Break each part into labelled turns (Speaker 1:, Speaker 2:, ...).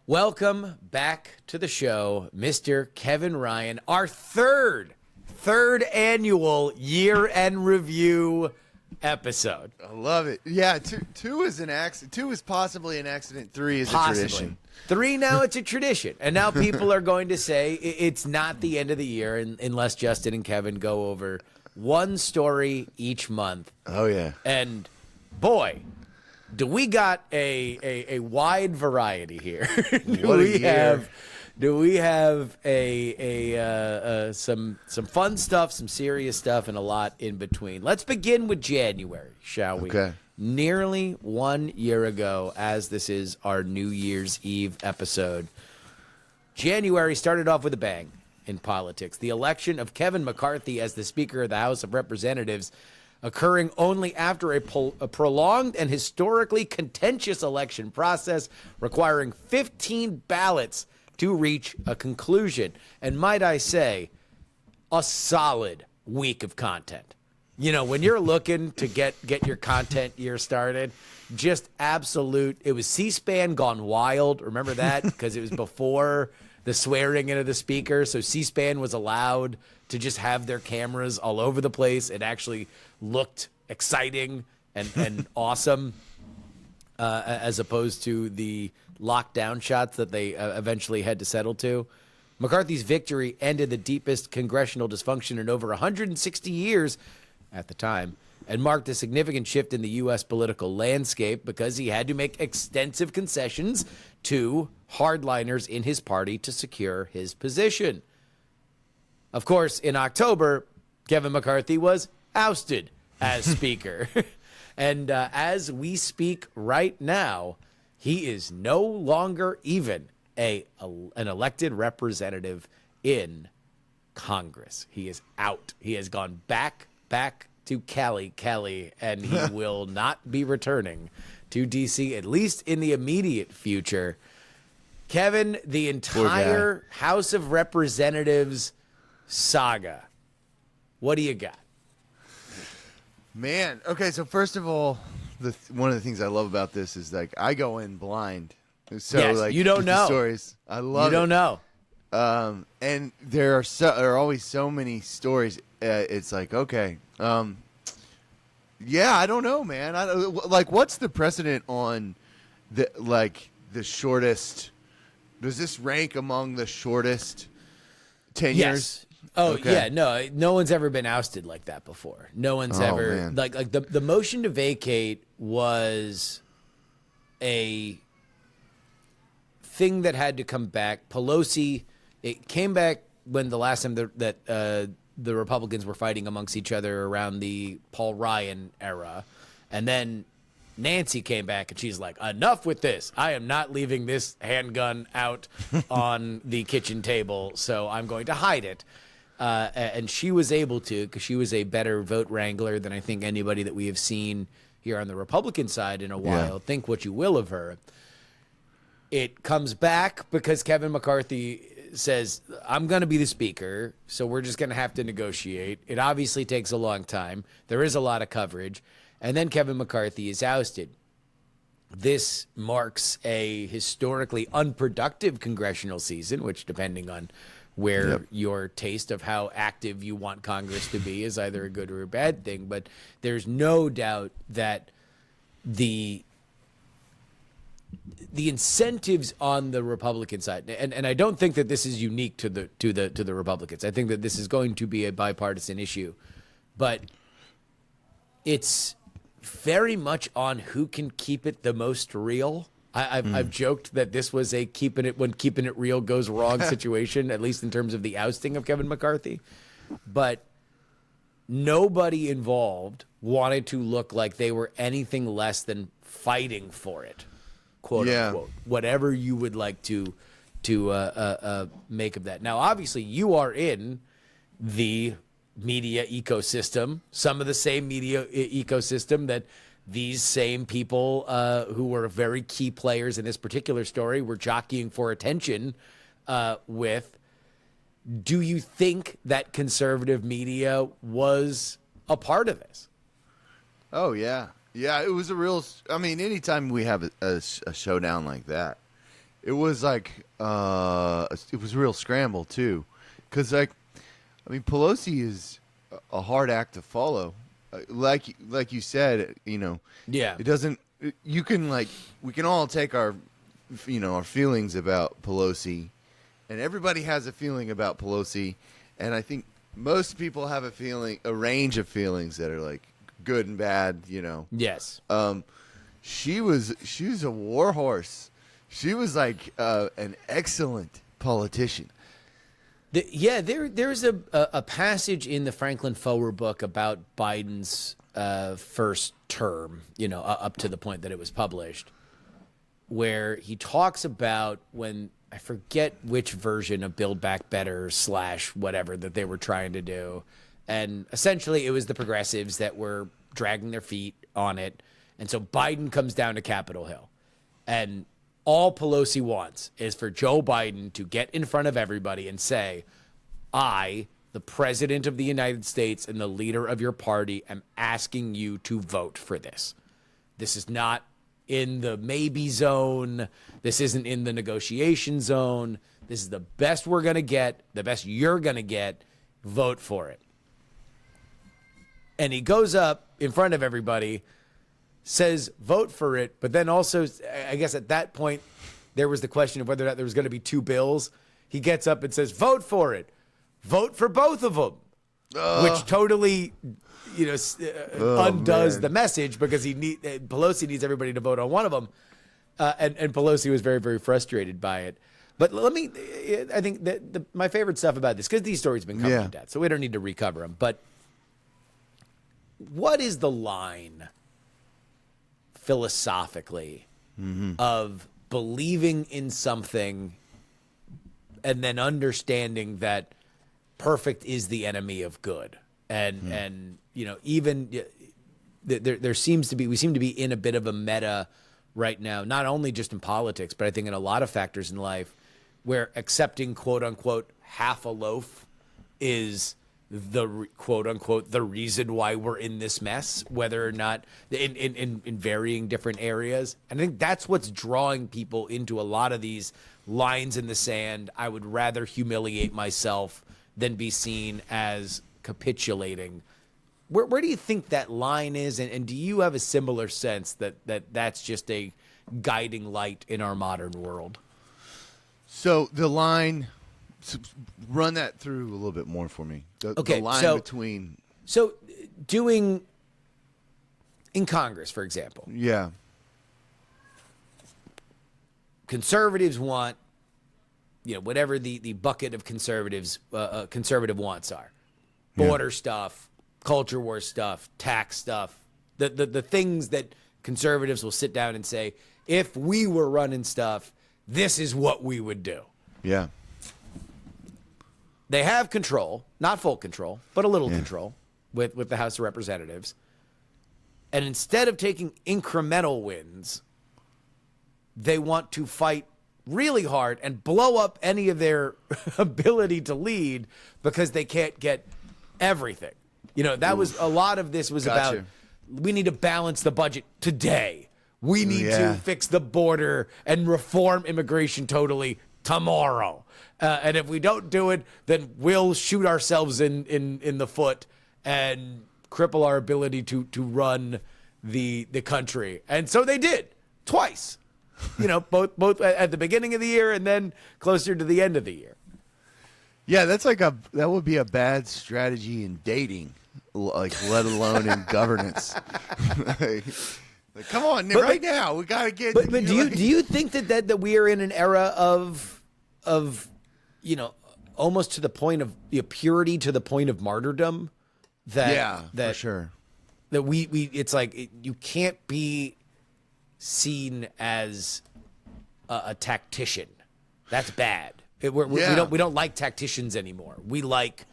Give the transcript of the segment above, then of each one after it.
Speaker 1: Welcome back to the show, Mr. Kevin Ryan, our third annual year-end review episode.
Speaker 2: I love it. Yeah, two is an accident. Two is possibly an accident. Three is a tradition.
Speaker 1: Three, now it's a tradition. And now people are going to say it's not the end of the year unless Justin and Kevin go over one story each month.
Speaker 2: Oh, yeah.
Speaker 1: And, boy, do we got a wide variety here. Do we have some fun stuff, some serious stuff, and a lot in between? Let's begin with January, shall we?
Speaker 2: Okay.
Speaker 1: Nearly 1 year ago, as this is our New Year's Eve episode, January started off with a bang in politics. The election of Kevin McCarthy as the Speaker of the House of Representatives occurring only after a prolonged and historically contentious election process requiring 15 ballots to reach a conclusion. And might I say, a solid week of content. You know, when you're looking to get your content year started, just absolute. It was C-SPAN gone wild. Remember that? Because it was before the swearing in of the speaker. So C-SPAN was allowed to just have their cameras all over the place. It actually looked exciting and awesome, as opposed to the lockdown shots that they eventually had to settle to. McCarthy's victory ended the deepest congressional dysfunction in over 160 years at the time and marked a significant shift in the U.S. political landscape because he had to make extensive concessions to hardliners in his party to secure his position. Of course, in October, Kevin McCarthy was ousted as Speaker. And as we speak right now, he is no longer even an elected representative in Congress. He is out. He has gone back to Cali, and he will not be returning to D.C., at least in the immediate future. Kevin, the entire House of Representatives saga. What do you got?
Speaker 2: Man, okay, so first of all, one of the things I love about this is like I go in blind. So
Speaker 1: yes,
Speaker 2: like
Speaker 1: you don't know
Speaker 2: stories. I love
Speaker 1: it. You don't know.
Speaker 2: And there are always so many stories. It's like, okay, yeah, I don't know, man. Like, what's the precedent on the shortest? Does this rank among the shortest tenures?
Speaker 1: Yes. Oh,
Speaker 2: okay.
Speaker 1: Yeah, no one's ever been ousted like that before. No one's ever,
Speaker 2: man.
Speaker 1: like the motion to vacate was a thing that had to come back. Pelosi, it came back when the last time that the Republicans were fighting amongst each other around the Paul Ryan era. And then Nancy came back and she's like, enough with this. I am not leaving this handgun out on the kitchen table, so I'm going to hide it. And she was able to, because she was a better vote wrangler than I think anybody that we have seen here on the Republican side in a while. Yeah. Think what you will of her. It comes back because Kevin McCarthy says, I'm going to be the speaker, so we're just going to have to negotiate. It obviously takes a long time. There is a lot of coverage. And then Kevin McCarthy is ousted. This marks a historically unproductive congressional season, which, depending on where your taste of how active you want Congress to be, is either a good or a bad thing. But there's no doubt that the incentives on the Republican side, and I don't think that this is unique to the Republicans. I think that this is going to be a bipartisan issue, but it's very much on who can keep it the most real. I've joked that this was a keeping it real goes wrong situation, at least in terms of the ousting of Kevin McCarthy. But nobody involved wanted to look like they were anything less than fighting for it, quote unquote. Whatever you would like to make of that. Now, obviously, you are in the media ecosystem, some of the same media ecosystem that these same people who were very key players in this particular story were jockeying for attention with. Do you think that conservative media was a part of this?
Speaker 2: Oh, yeah. Yeah, it was a real – I mean, anytime we have a showdown like that, it was like it was a real scramble too, because like I mean Pelosi is a hard act to follow. Like you said,
Speaker 1: Yeah.
Speaker 2: it doesn't. You can we can all take our our feelings about Pelosi, and everybody has a feeling about Pelosi, and I think most people have a range of feelings that are like good and bad.
Speaker 1: Yes.
Speaker 2: She was a war horse. She was like an excellent politician.
Speaker 1: There's a passage in the Franklin Foer book about Biden's first term, up to the point that it was published, where he talks about when, I forget which version of Build Back Better / whatever that they were trying to do. And essentially it was the progressives that were dragging their feet on it. And so Biden comes down to Capitol Hill, and all Pelosi wants is for Joe Biden to get in front of everybody and say, I, the president of the United States and the leader of your party, am asking you to vote for this. This is not in the maybe zone. This isn't in the negotiation zone. This is the best we're going to get, the best you're going to get. Vote for it. And he goes up in front of everybody, says vote for it, but then also, I guess at that point, there was the question of whether or not there was going to be two bills. He gets up and says, vote for it. Vote for both of them, which totally, undoes the message, because Pelosi needs everybody to vote on one of them. And Pelosi was very, very frustrated by it. But I think that my favorite stuff about this, because these stories have been covered to death, so we don't need to recover them. But what is the line philosophically of believing in something and then understanding that perfect is the enemy of good? And even we seem to be in a bit of a meta right now, not only just in politics, but I think in a lot of factors in life, where accepting quote unquote half a loaf is the quote unquote the reason why we're in this mess, whether or not in varying different areas. And I think that's what's drawing people into a lot of these lines in the sand. I would rather humiliate myself than be seen as capitulating. Where do you think that line is? And do you have a similar sense that that's just a guiding light in our modern world?
Speaker 2: So the line, run that through a little bit more for me. The line between. So
Speaker 1: doing in Congress, for example.
Speaker 2: Yeah.
Speaker 1: Conservatives want, whatever the bucket of conservative wants are. Border stuff, culture war stuff, tax stuff, the things that conservatives will sit down and say, if we were running stuff, this is what we would do.
Speaker 2: Yeah.
Speaker 1: They have control, not full control, but a little control with the House of Representatives. And instead of taking incremental wins, they want to fight really hard and blow up any of their ability to lead because they can't get everything. That was a lot of this was about, we need to balance the budget today. We need to fix the border and reform immigration totally tomorrow. And if we don't do it, then we'll shoot ourselves in the foot and cripple our ability to run the country. And so they did twice, both at the beginning of the year and then closer to the end of the year.
Speaker 2: Yeah, that would be a bad strategy in dating, let alone in governance. Come on, right now we gotta get.
Speaker 1: But do you think that we are in an era of almost to the point of purity, to the point of martyrdom? That
Speaker 2: for sure.
Speaker 1: That we it's like you can't be seen as a tactician. That's bad. We don't like tacticians anymore. We like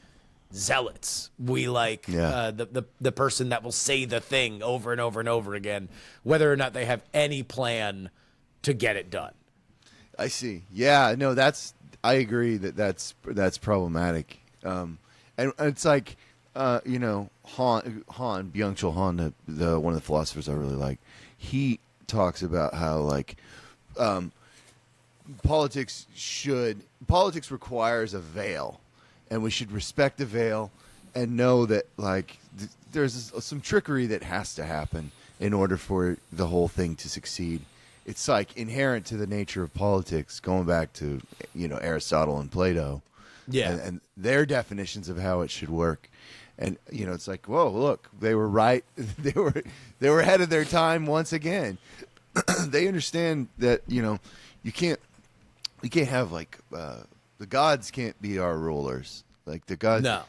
Speaker 1: zealots. We like the person that will say the thing over and over and over again, whether or not they have any plan to get it done.
Speaker 2: I see. Yeah, no, I agree that's problematic. And it's like Byung-Chul Han, the one of the philosophers I really like. He talks about how politics requires a veil, and we should respect the veil and know that like there's some trickery that has to happen in order for the whole thing to succeed. It's like inherent to the nature of politics, going back to Aristotle and Plato, and their definitions of how it should work. And it's like, whoa, look, they were right. they were ahead of their time once again. They understand that we can't have like the gods can't be our rulers. Like the gods,
Speaker 1: No.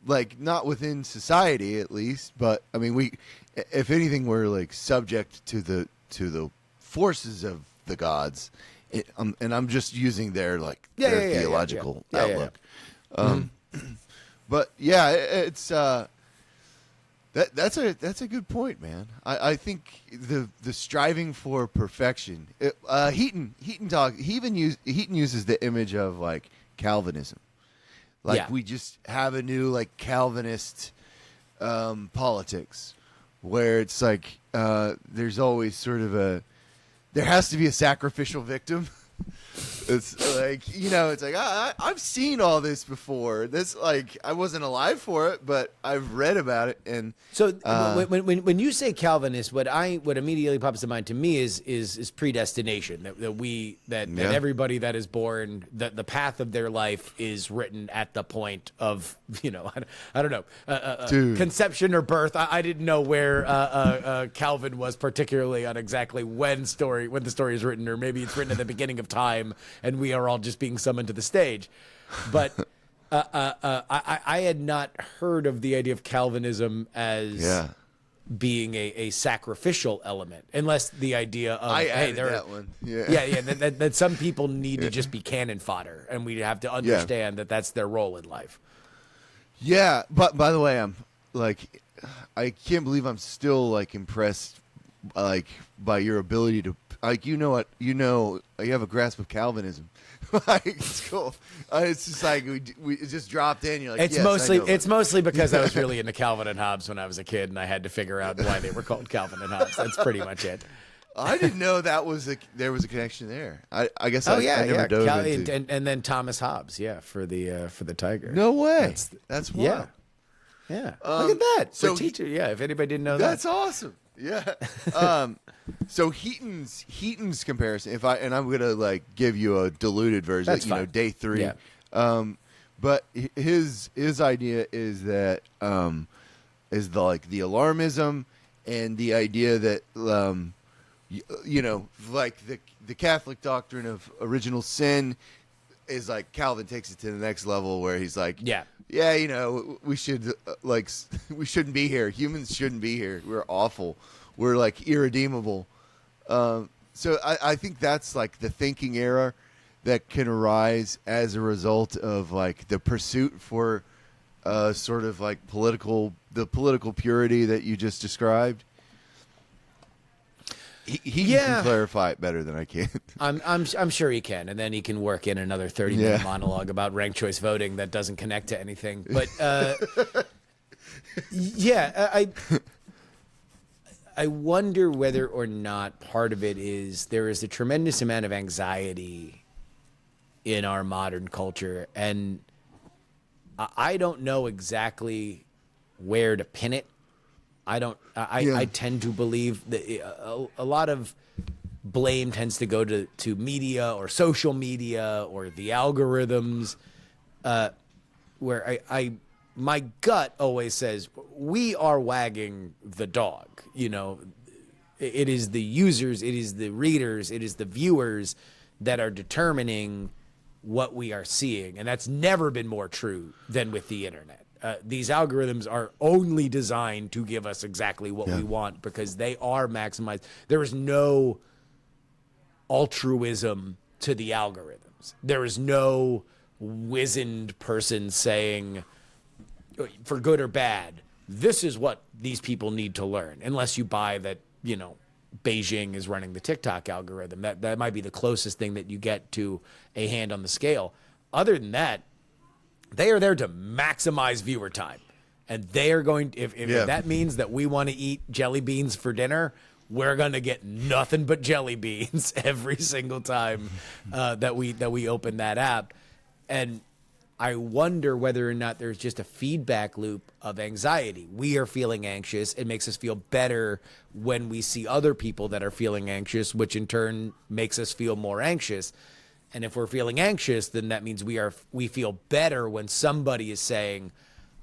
Speaker 2: like not within society at least. But I mean, if anything, we're like subject to the forces of the gods. And I'm just using their theological outlook. But yeah, it's that's a good point, man. I think the striving for perfection. Heaton uses the image of like Calvinism, like we just have a new like Calvinist politics, where it's like there's always sort of there has to be a sacrificial victim. It's like it's like I've seen all this before. This like I wasn't alive for it, but I've read about it. And
Speaker 1: so when you say Calvinist, what immediately pops to mind to me is predestination. That everybody that is born, that the path of their life is written at the point of I don't know conception or birth. I didn't know where Calvin was particularly on exactly when the story is written, or maybe it's written at the beginning of time and we are all just being summoned to the stage. But I had not heard of the idea of Calvinism as being a sacrificial element, unless the idea of that some people need to just be cannon fodder, and we have to understand that that's their role in life.
Speaker 2: Yeah, but by the way, I'm like, I can't believe I'm still like impressed, like by your ability to. Like you have a grasp of Calvinism. Like it's cool. It's just like we it just dropped in. You're like,
Speaker 1: it's mostly because I was really into Calvin and Hobbes when I was a kid, and I had to figure out why they were called Calvin and Hobbes. That's pretty much it.
Speaker 2: I didn't know there was a connection there. I guess I never dove into.
Speaker 1: And then Thomas Hobbes, for the tiger.
Speaker 2: No way. That's wild.
Speaker 1: Yeah. Look at that. So teacher, if anybody didn't know
Speaker 2: that's awesome. Yeah. So Heaton's comparison, I'm gonna like give you a diluted version,
Speaker 1: that's fine.
Speaker 2: Day 3. Yeah. But his idea is that is the alarmism and the idea that like the Catholic doctrine of original sin is like Calvin takes it to the next level where he's like, we should we shouldn't be here. Humans shouldn't be here. We're awful. We're like irredeemable. So I think that's like the thinking error that can arise as a result of like the pursuit for sort of like the political purity that you just described. He can clarify it better than I can.
Speaker 1: I'm sure he can, and then he can work in another 30-minute monologue about ranked choice voting that doesn't connect to anything. But I wonder whether or not part of it is there is a tremendous amount of anxiety in our modern culture, and I don't know exactly where to pin it. I tend to believe that a lot of blame tends to go to media or social media or the algorithms, where my gut always says we are wagging the dog. It is the users, it is the readers, it is the viewers that are determining what we are seeing, and that's never been more true than with the internet. These algorithms are only designed to give us exactly what we want because they are maximized. There is no altruism to the algorithms. There is no wizened person saying, for good or bad, this is what these people need to learn, unless you buy that, Beijing is running the TikTok algorithm. That might be the closest thing that you get to a hand on the scale. Other than that, they are there to maximize viewer time. And they are going, if that means that we want to eat jelly beans for dinner, we're gonna get nothing but jelly beans every single time that we open that app. And I wonder whether or not there's just a feedback loop of anxiety. We are feeling anxious. It makes us feel better when we see other people that are feeling anxious, which in turn makes us feel more anxious. And if we're feeling anxious, then that means we feel better when somebody is saying,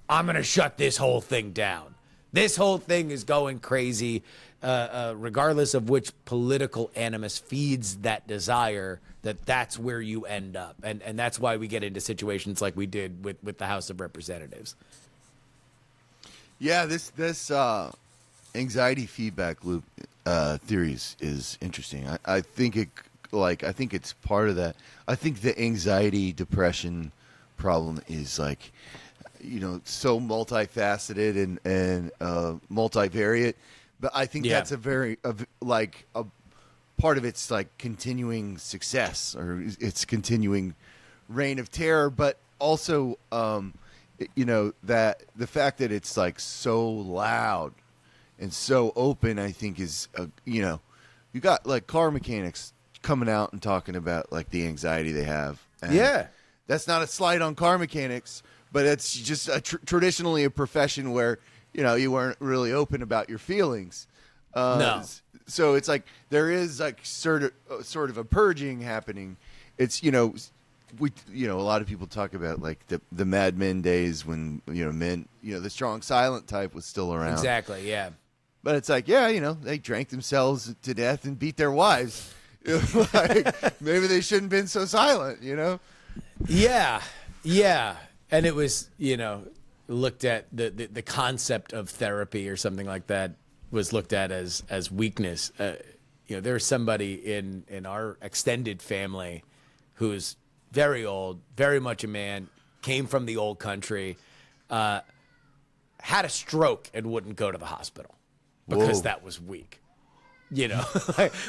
Speaker 1: I'm going to shut this whole thing down. This whole thing is going crazy, regardless of which political animus feeds that desire, that's where you end up. And that's why we get into situations like we did with the House of Representatives.
Speaker 2: Yeah, this anxiety feedback loop theory is interesting. I think it's part of that. I think the anxiety depression problem is like, so multifaceted and multivariate. But I think that's a part of it's like continuing success or it's continuing reign of terror. But also, that the fact that it's like so loud and so open, I think is, you got like car mechanics coming out and talking about like the anxiety they have. And that's not a slight on car mechanics, but it's just traditionally a profession where, you weren't really open about your feelings.
Speaker 1: No.
Speaker 2: So it's like there is like sort of a purging happening. It's, a lot of people talk about like the Mad Men days when, men, the strong silent type was still around.
Speaker 1: Exactly, yeah.
Speaker 2: But it's like, they drank themselves to death and beat their wives. Like, maybe they shouldn't have been so silent,
Speaker 1: Yeah. And it was, looked at the concept of therapy or something like that was looked at as weakness. There's somebody in our extended family who's very old, very much a man, came from the old country, had a stroke and wouldn't go to the hospital because that was weak.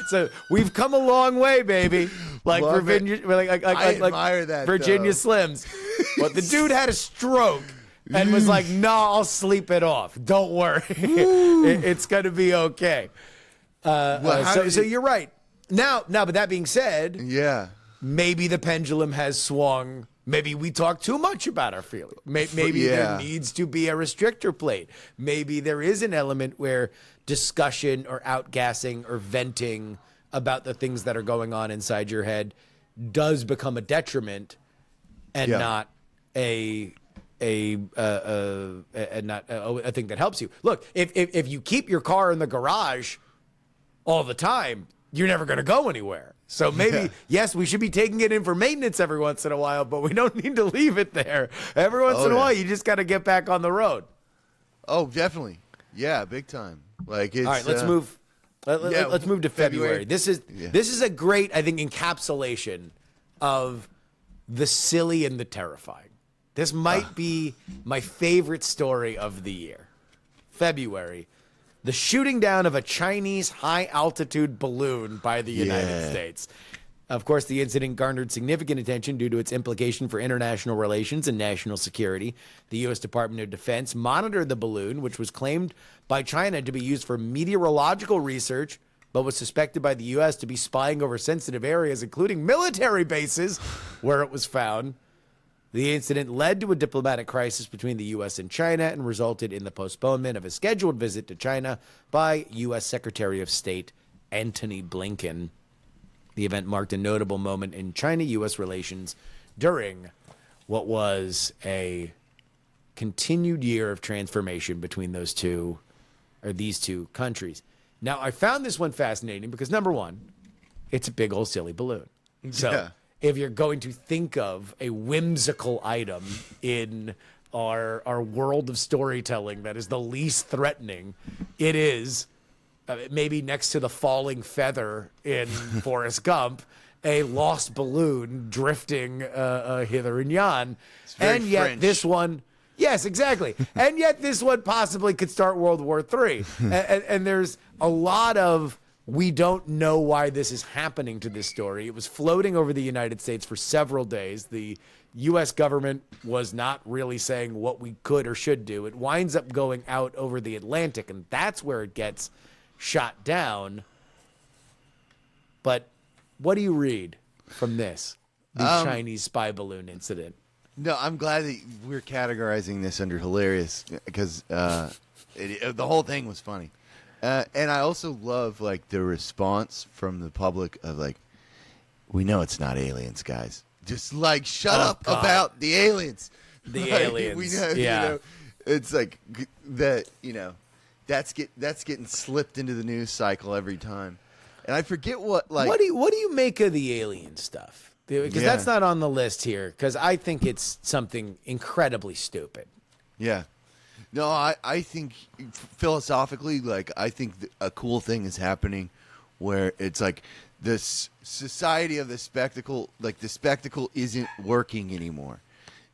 Speaker 1: So we've come a long way, baby. Like Virginia,
Speaker 2: I admire that,
Speaker 1: Virginia Slims. But the dude had a stroke and was like, "No, I'll sleep it off. Don't worry, it's gonna be okay." So you're right. Now, but that being said, maybe the pendulum has swung. Maybe we talk too much about our feelings. Maybe there needs to be a restrictor plate. Maybe there is an element where discussion or outgassing or venting about the things that are going on inside your head does become a detriment and not a thing that helps you. Look, if you keep your car in the garage all the time, you're never going to go anywhere. So maybe, yes, we should be taking it in for maintenance every once in a while, but we don't need to leave it there. Every once in a while, you just got to get back on the road.
Speaker 2: Oh, definitely. Yeah, big time. Like, it's,
Speaker 1: all right, let's move. Let's move to February. This is a great, I think, encapsulation of the silly and the terrifying. This might be my favorite story of the year. February. The shooting down of a Chinese high-altitude balloon by the United States. Of course, the incident garnered significant attention due to its implication for international relations and national security. The U.S. Department of Defense monitored the balloon, which was claimed by China to be used for meteorological research, but was suspected by the U.S. to be spying over sensitive areas, including military bases, where it was found. The incident led to a diplomatic crisis between the U.S. and China and resulted in the postponement of a scheduled visit to China by U.S. Secretary of State Antony Blinken. The event marked a notable moment in China-U.S. relations during what was a continued year of transformation between these two countries. Now, I found this one fascinating because, number one, it's a big old silly balloon. So if you're going to think of a whimsical item in our world of storytelling that is the least threatening, it is maybe next to the falling feather in Forrest Gump, a lost balloon drifting hither and yon. And yet
Speaker 2: French.
Speaker 1: This one, yes, exactly. And yet this one possibly could start World War III. And there's a lot of, we don't know why this is happening to this story. It was floating over the United States for several days. The U.S. government was not really saying what we could or should do. It winds up going out over the Atlantic, and that's where it gets shot down. But what do you read from this, the Chinese spy balloon incident?
Speaker 2: No, I'm glad that we're categorizing this under hilarious because the whole thing was funny. And I also love like the response from the public of like, we know it's not aliens, guys. Just like shut up
Speaker 1: God.
Speaker 2: about the aliens.
Speaker 1: The
Speaker 2: Like,
Speaker 1: aliens.
Speaker 2: we know,
Speaker 1: Yeah.
Speaker 2: you know, it's like that. You know, that's getting slipped into the news cycle every time. And I forget what like.
Speaker 1: What do you make of the alien stuff? Because
Speaker 2: Yeah.
Speaker 1: that's not on the list here. Because I think it's something incredibly stupid.
Speaker 2: Yeah. No, I think philosophically, like, I think a cool thing is happening where it's like this society of the spectacle, like the spectacle isn't working anymore.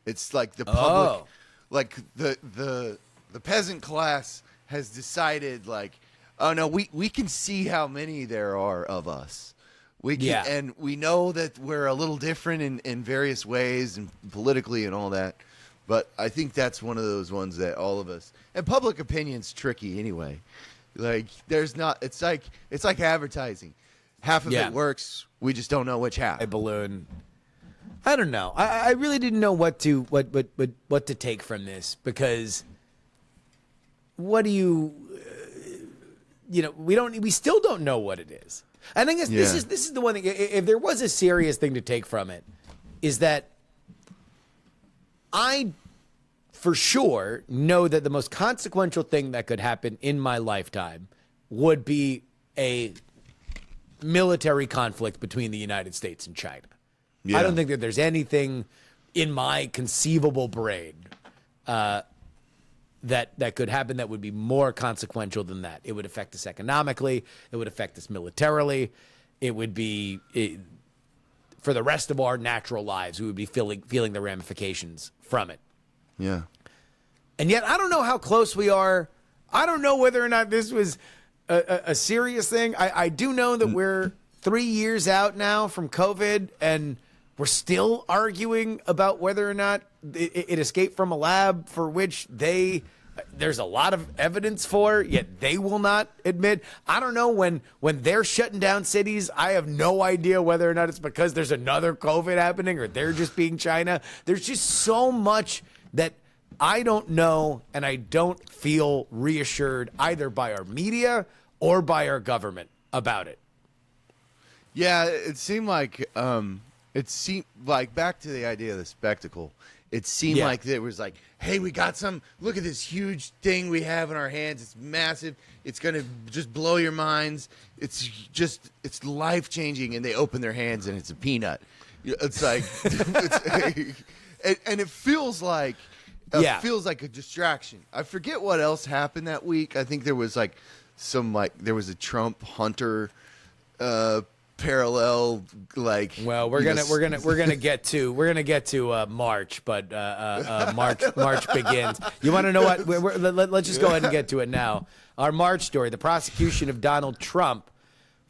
Speaker 2: It's like the public, like the peasant class has decided like, oh no, we can see how many there are of us. We can, and we know that we're a little different in various ways and politically and all that. But I think that's one of those ones that all of us, and public opinion's tricky anyway. Like there's not, it's like advertising. Half of it works. We just don't know which half.
Speaker 1: A balloon. I don't know. I really didn't know what to take from this because what do you, we still don't know what it is. And I guess this is the one thing. If there was a serious thing to take from it, is that I, for sure, know that the most consequential thing that could happen in my lifetime would be a military conflict between the United States and China. I don't think that there's anything in my conceivable brain that could happen that would be more consequential than that. It would affect us economically. It would affect us militarily. It would be for the rest of our natural lives. We would be feeling the ramifications from it.
Speaker 2: Yeah.
Speaker 1: And yet, I don't know how close we are. I don't know whether or not this was a serious thing. I do know that we're 3 years out now from COVID, and we're still arguing about whether or not it escaped from a lab for which there's a lot of evidence for, yet they will not admit. I don't know when they're shutting down cities. I have no idea whether or not it's because there's another COVID happening or they're just being China. There's just so much that I don't know, and I don't feel reassured either by our media or by our government about it.
Speaker 2: Yeah, it seemed like back to the idea of the spectacle. It seemed like there was like, hey, we got look at this huge thing we have in our hands. It's massive. It's going to just blow your minds. It's life-changing. And they open their hands and it's a peanut. It's like, and it feels like, feels like a distraction. I forget what else happened that week. I think there was like there was a Trump Hunter, parallel, like,
Speaker 1: well, we're gonna get to March, but March begins. You want to know what? Let's just go ahead and get to it now. Our March story: the prosecution of Donald Trump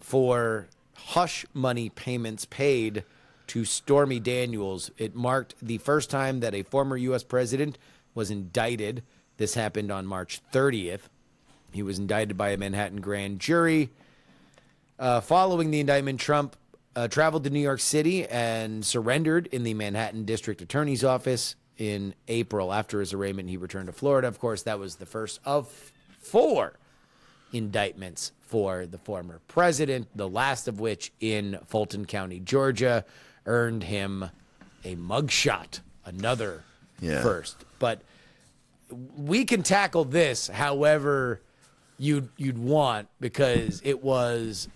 Speaker 1: for hush money payments paid to Stormy Daniels. It marked the first time that a former U.S. president was indicted. This happened on March 30th. He was indicted by a Manhattan grand jury. Following the indictment, Trump traveled to New York City and surrendered in the Manhattan District Attorney's Office in April. After his arraignment, he returned to Florida. Of course, that was the first of 4 indictments for the former president, the last of which in Fulton County, Georgia, earned him a mugshot, another first. But we can tackle this however you'd want, because it was,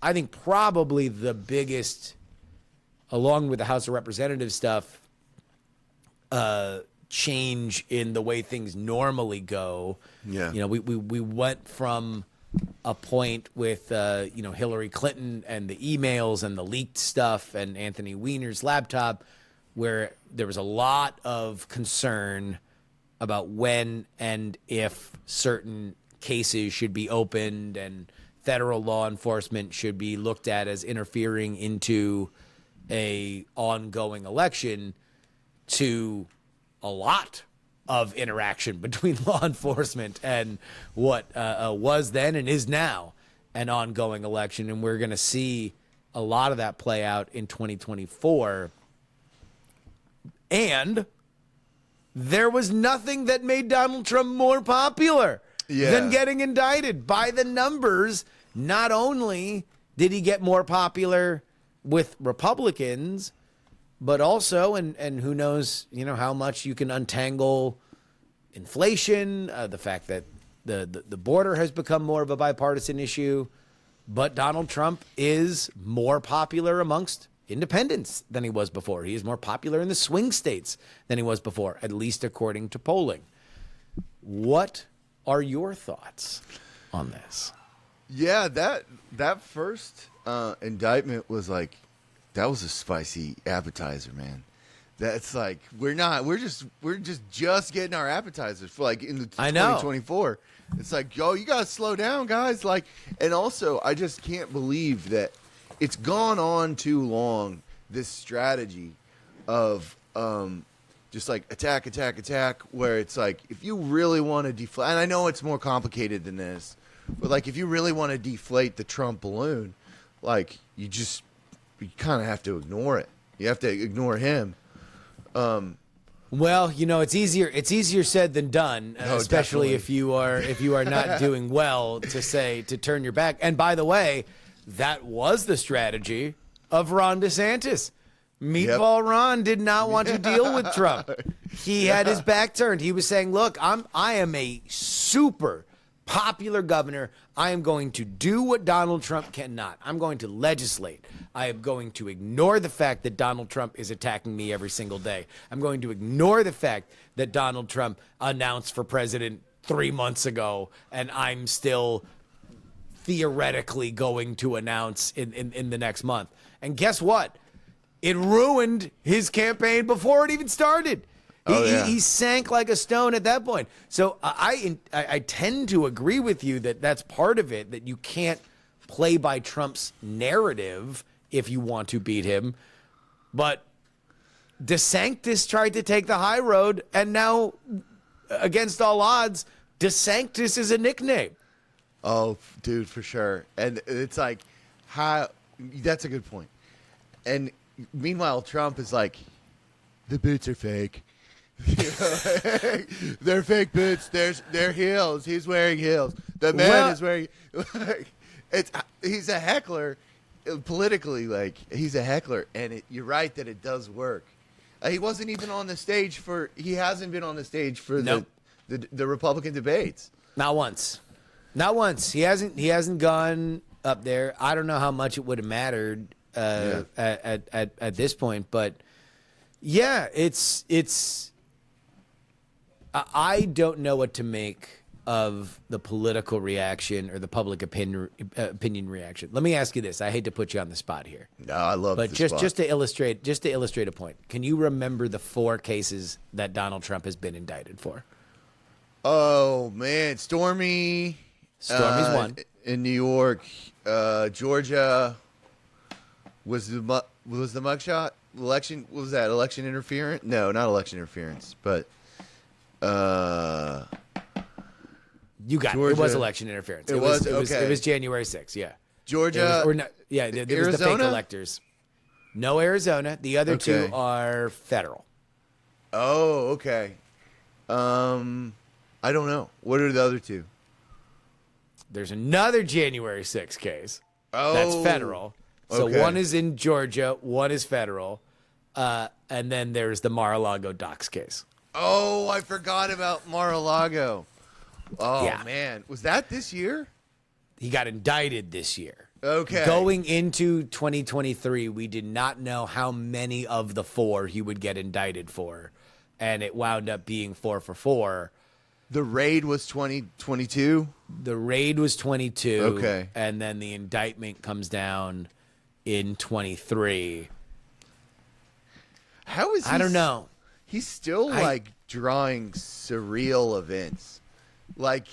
Speaker 1: I think, probably the biggest, along with the House of Representatives stuff, change in the way things normally go. Yeah. We went from a point with, Hillary Clinton and the emails and the leaked stuff and Anthony Weiner's laptop, where there was a lot of concern about when and if certain cases should be opened and federal law enforcement should be looked at as interfering into a ongoing election, to a lot of interaction between law enforcement and what was then and is now an ongoing election. And we're going to see a lot of that play out in 2024. And there was nothing that made Donald Trump more popular than getting indicted. By the numbers, not only did he get more popular with Republicans, but also, and who knows, how much you can untangle inflation, the fact that the border has become more of a bipartisan issue, but Donald Trump is more popular amongst independents than he was before. He is more popular in the swing states than he was before, at least according to polling. What are your thoughts on this?
Speaker 2: Yeah, that first indictment was like, that was a spicy appetizer, man. That's like we're just getting our appetizers for like in the 2024. It's like, yo, you gotta slow down, guys. Like, and also I just can't believe that it's gone on too long, this strategy of just like attack, where it's like if you really want to deflate, and I know it's more complicated than this, but like if you really want to deflate the Trump balloon, like you kind of have to ignore it. You have to ignore him.
Speaker 1: Well, it's easier said than done, especially
Speaker 2: definitely.
Speaker 1: if you are not doing well to turn your back. And by the way, that was the strategy of Ron DeSantis. Meatball Ron did not want to deal with Trump. He had his back turned. He was saying, "Look, I am a super popular governor. I am going to do what Donald Trump cannot. I'm going to legislate. I am going to ignore the fact that Donald Trump is attacking me every single day. I'm going to ignore the fact that Donald Trump announced for president 3 months ago, and I'm still theoretically going to announce in the next month." And guess what? It ruined his campaign before it even started. He sank like a stone at that point. So I tend to agree with you that that's part of it, that you can't play by Trump's narrative if you want to beat him. But DeSantis tried to take the high road, and now, against all odds, DeSantis is a nickname.
Speaker 2: Oh, dude, for sure. And it's like, that's a good point. And meanwhile, Trump is like, the boots are fake. They're fake boots. They're heels. He's wearing heels. The man is wearing. He's a heckler, politically. Like he's a heckler, and you're right that it does work. He wasn't even on the stage for. He hasn't been on the stage for the Republican debates.
Speaker 1: Not once. Not once. He hasn't gone up there. I don't know how much it would have mattered at this point, but yeah, it's. I don't know what to make of the political reaction or the public opinion reaction. Let me ask you this. I hate to put you on the spot here.
Speaker 2: No, I love
Speaker 1: it. But just to illustrate a point, can you remember the 4 cases that Donald Trump has been indicted for?
Speaker 2: Oh man, Stormy's
Speaker 1: one
Speaker 2: in New York, Georgia was the mugshot election. What was that? Election interference? No, not election interference, but.
Speaker 1: You got
Speaker 2: Georgia.
Speaker 1: it. It was election interference.
Speaker 2: It was
Speaker 1: January 6th. Yeah.
Speaker 2: Georgia.
Speaker 1: There was the fake electors. No Arizona. The other two are federal.
Speaker 2: Oh, okay. I don't know. What are the other two?
Speaker 1: There's another January 6th case.
Speaker 2: Oh.
Speaker 1: That's federal. So one is in Georgia, one is federal. And then there's the Mar-a-Lago dox case.
Speaker 2: Oh, I forgot about Mar-a-Lago. Oh,
Speaker 1: yeah.
Speaker 2: Man. Was that this year?
Speaker 1: He got indicted this year.
Speaker 2: Okay.
Speaker 1: Going into 2023, we did not know how many of the 4 he would get indicted for. And it wound up being 4 for 4.
Speaker 2: The raid was 2022?
Speaker 1: The raid was 22.
Speaker 2: Okay.
Speaker 1: And then the indictment comes down in 23.
Speaker 2: How is he?
Speaker 1: I don't know.
Speaker 2: He's still drawing surreal events. Like,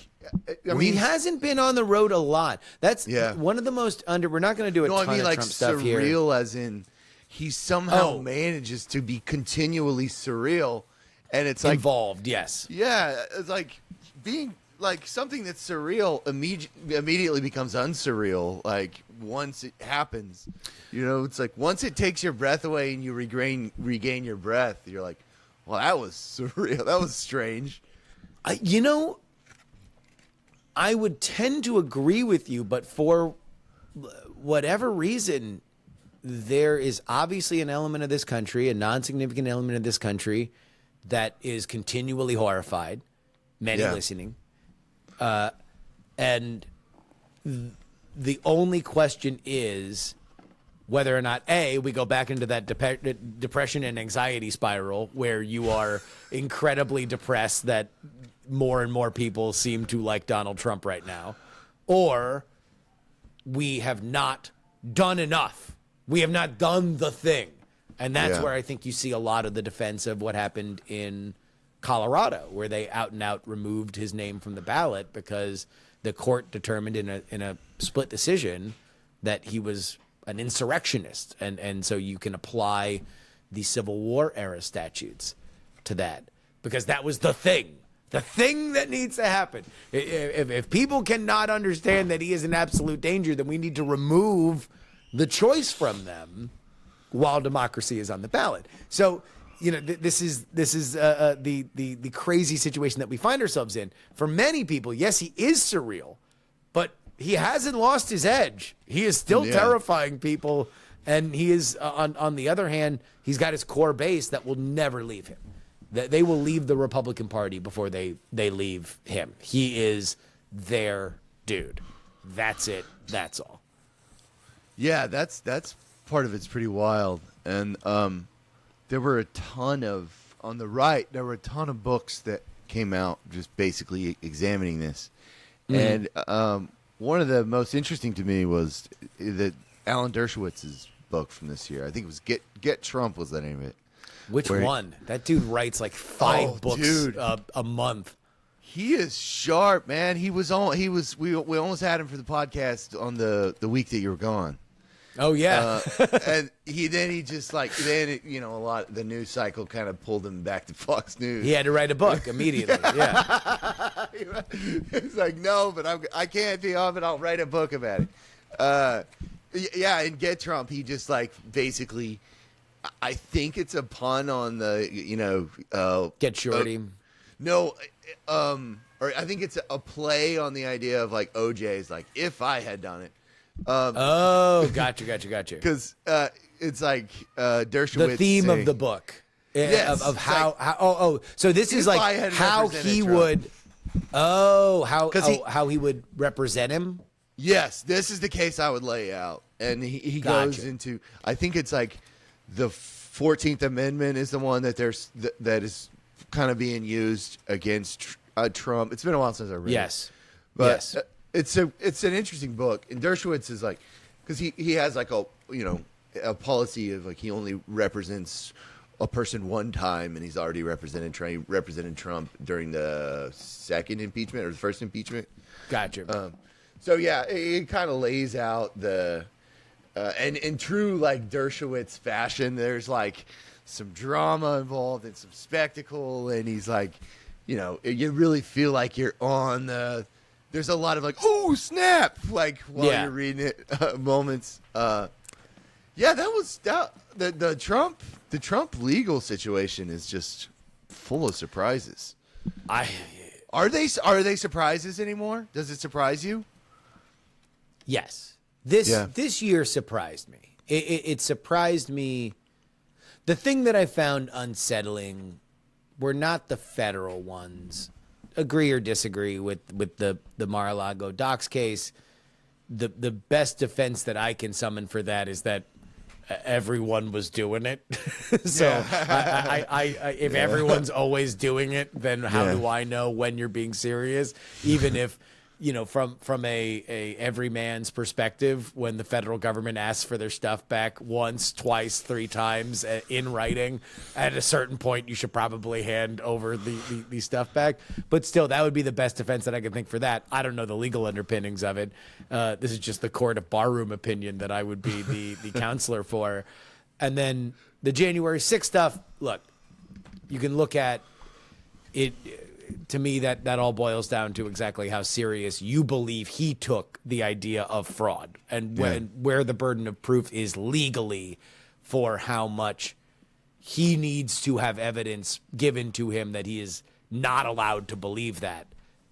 Speaker 2: I mean,
Speaker 1: he hasn't been on the road a lot. That's one of the most we're not going to do a ton of Trump stuff here.
Speaker 2: Surreal as in he somehow manages to be continually surreal And it's like
Speaker 1: Involved, yes.
Speaker 2: yeah, it's like being like something that's surreal immediately becomes unsurreal. Like once it happens, it's like once it takes your breath away and you regain your breath, you're like, well, that was surreal. That was strange.
Speaker 1: I would tend to agree with you, but for whatever reason, there is obviously an element of this country, a non-significant element of this country, that is continually horrified, many listening. And the only question is whether or not, A, we go back into that depression and anxiety spiral where you are incredibly depressed that more and more people seem to like Donald Trump right now, or we have not done enough. We have not done the thing. And that's where I think you see a lot of the defense of what happened in Colorado, where they out and out removed his name from the ballot because the court determined in a split decision that he was an insurrectionist. And so you can apply the Civil War era statutes to that because that was the thing. The thing that needs to happen. If people cannot understand that he is an absolute danger, then we need to remove the choice from them while democracy is on the ballot. So, this is the crazy situation that we find ourselves in. For many people, yes, he is surreal, but he hasn't lost his edge. He is still terrifying people, and he is on the other hand, he's got his core base that will never leave him. They will leave the Republican Party before they leave him. He is their dude. That's it. That's all.
Speaker 2: Yeah, that's part of it's pretty wild. And there were a ton of books that came out just basically examining this. Mm-hmm. And one of the most interesting to me was that Alan Dershowitz's book from this year. I think it was Get Trump was the name of it.
Speaker 1: Which one? That dude writes like 5 books a month.
Speaker 2: He is sharp, man. We almost had him for the podcast on the week that you were gone.
Speaker 1: Oh yeah.
Speaker 2: And he just like a lot the news cycle kind of pulled him back to Fox News.
Speaker 1: He had to write a book immediately. Yeah.
Speaker 2: It's like, no, but I can't be on it. I'll write a book about it. And Get Trump, he just like basically, I think it's a pun on the
Speaker 1: Get Shorty.
Speaker 2: No, or I think it's a play on the idea of like OJ's like if I had done it.
Speaker 1: Gotcha.
Speaker 2: Because it's like Dershowitz.
Speaker 1: The theme of the book,
Speaker 2: yes,
Speaker 1: of how. So this is like how he would. How he would represent him.
Speaker 2: Yes, this is the case I would lay out, and he goes into. I think it's like the 14th Amendment is the one that that is kind of being used against Trump. It's been a while since I read it. But
Speaker 1: yes.
Speaker 2: It's an interesting book, and Dershowitz is like, because he has like a policy of like he only represents a person one time, and he's already represented Trump during the second impeachment or the first impeachment.
Speaker 1: Gotcha.
Speaker 2: So yeah, it kind of lays out the and in true like Dershowitz fashion, there's like some drama involved and some spectacle, and he's like, you really feel like you're on the. There's a lot of like, oh snap! Like while you're reading it, moments. That was the Trump legal situation is just full of surprises. Are they surprises anymore? Does it surprise you?
Speaker 1: Yes. This year surprised me. It surprised me. The thing that I found unsettling were not the federal ones. Agree or disagree with the Mar-a-Lago docks case. The best defense that I can summon for that is that everyone was doing it. So if everyone's always doing it, then how do I know when you're being serious? Even if from a everyman's perspective, when the federal government asks for their stuff back once, twice, 3 times in writing, at a certain point you should probably hand over the stuff back. But still, that would be the best defense that I can think for that. I don't know the legal underpinnings of it. This is just the court of barroom opinion that I would be the counselor for. And then the January 6th stuff, look, you can look at to me, that all boils down to exactly how serious you believe he took the idea of fraud, and where the burden of proof is legally for how much he needs to have evidence given to him that he is not allowed to believe that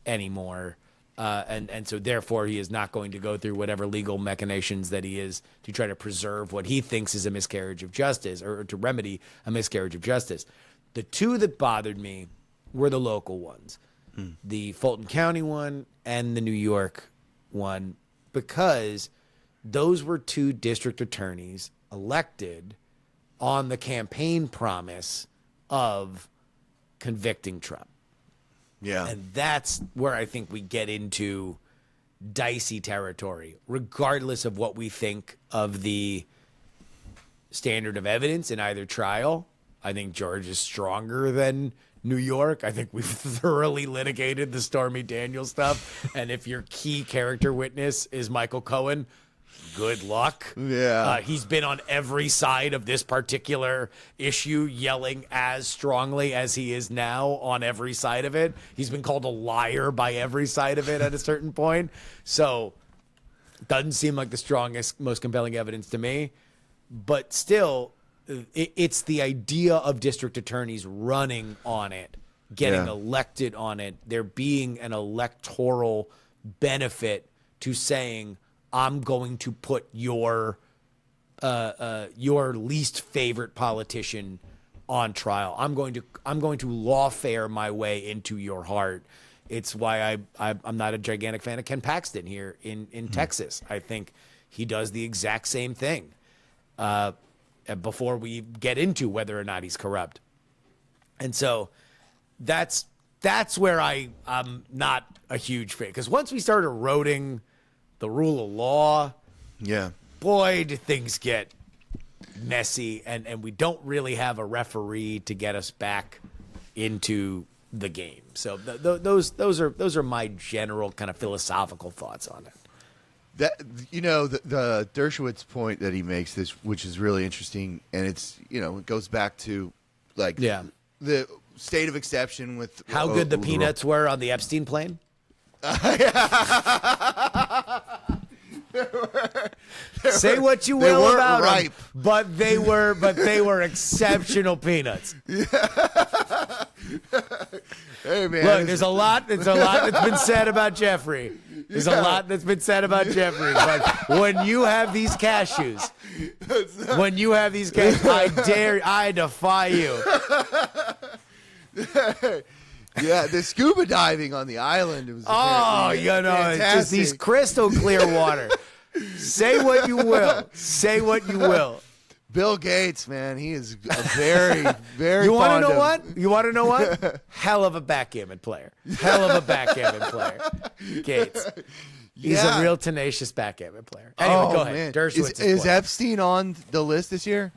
Speaker 1: anymore. And so therefore he is not going to go through whatever legal machinations that he is to try to preserve what he thinks is a miscarriage of justice, or to remedy a miscarriage of justice. The two that bothered me were the local ones, the Fulton County one and the New York one, because those were two district attorneys elected on the campaign promise of convicting Trump.
Speaker 2: Yeah.
Speaker 1: And that's where I think we get into dicey territory, regardless of what we think of the standard of evidence in either trial. I think George is stronger than New York. I think we've thoroughly litigated the Stormy Daniels stuff. And if your key character witness is Michael Cohen, good luck.
Speaker 2: Yeah.
Speaker 1: He's been on every side of this particular issue, yelling as strongly as he is now on every side of it. He's been called a liar by every side of it at a certain point. So doesn't seem like the strongest, most compelling evidence to me. But still, it's the idea of district attorneys running on it, getting elected on it, there being an electoral benefit to saying, I'm going to put your least favorite politician on trial. I'm going to lawfare my way into your heart. It's why I'm not a gigantic fan of Ken Paxton here in Texas. I think he does the exact same thing. Before we get into whether or not he's corrupt. And so that's where I'm not a huge fan. Because once we start eroding the rule of law, boy, do things get messy, and we don't really have a referee to get us back into the game. So those are my general kind of philosophical thoughts on it.
Speaker 2: That, the Dershowitz point that he makes, this, which is really interesting, and it's, it goes back to the state of exception with
Speaker 1: how good the peanuts were on the Epstein plane. Say what you will about them, but they were exceptional peanuts.
Speaker 2: Hey man,
Speaker 1: look, there's a lot that's been said about Jeffrey. There's a lot that's been said about Jeffrey, but when you have these cashews, I defy you.
Speaker 2: Yeah, the scuba diving on the island was
Speaker 1: it's just these crystal clear water. Say what you will. Say what you will.
Speaker 2: Bill Gates, man, he is a very, very.
Speaker 1: You want to know what? You want to know what? Hell of a backgammon player. Gates. He's a real tenacious backgammon player. Anyway, go ahead. Dershowitz
Speaker 2: is Epstein on the list this year?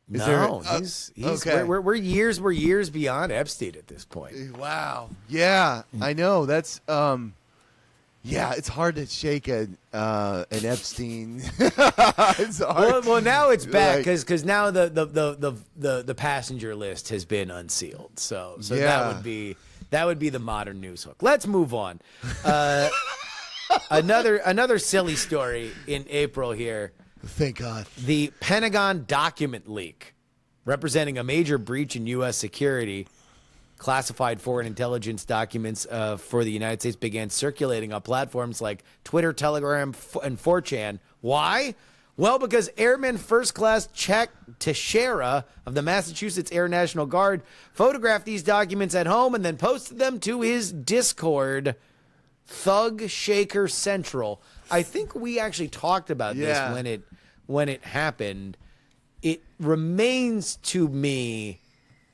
Speaker 1: No, he's okay. We're years beyond Epstein at this point.
Speaker 2: Wow. Yeah, I know. That's it's hard to shake an Epstein. It's hard.
Speaker 1: Well, now it's back because now the passenger list has been unsealed. So that would be the modern news hook. Let's move on. Another silly story in April here.
Speaker 2: Thank God.
Speaker 1: The Pentagon document leak representing a major breach in U.S. security. Classified foreign intelligence documents for the United States began circulating on platforms like Twitter, Telegram, and 4chan. Why? Well, because Airman First Class Chuck Teixeira of the Massachusetts Air National Guard photographed these documents at home and then posted them to his Discord, Thug Shaker Central. I think we actually talked about this when it happened. It remains to me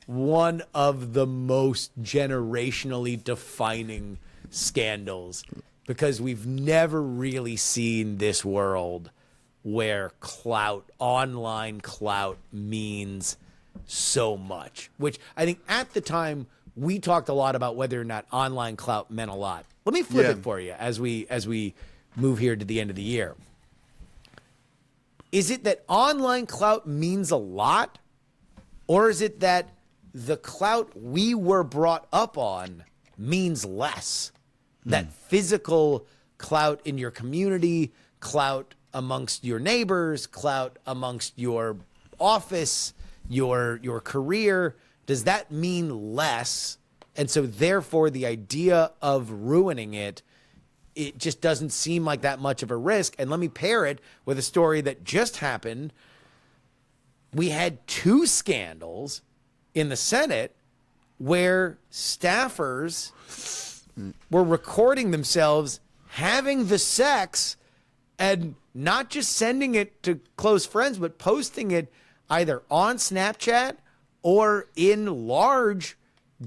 Speaker 1: one of the most generationally defining scandals, because we've never really seen this world where online clout means so much, which I think at the time we talked a lot about whether or not online clout meant a lot. Let me flip it for you as we move here to the end of the year. Is it that online clout means a lot, or is it that the clout we were brought up on means less. That physical clout in your community, clout amongst your neighbors, clout amongst your office, your career, does that mean less? And so therefore the idea of ruining it just doesn't seem like that much of a risk. And let me pair it with a story that just happened. We had 2 scandals in the Senate where staffers were recording themselves having the sex and not just sending it to close friends, but posting it either on Snapchat or in large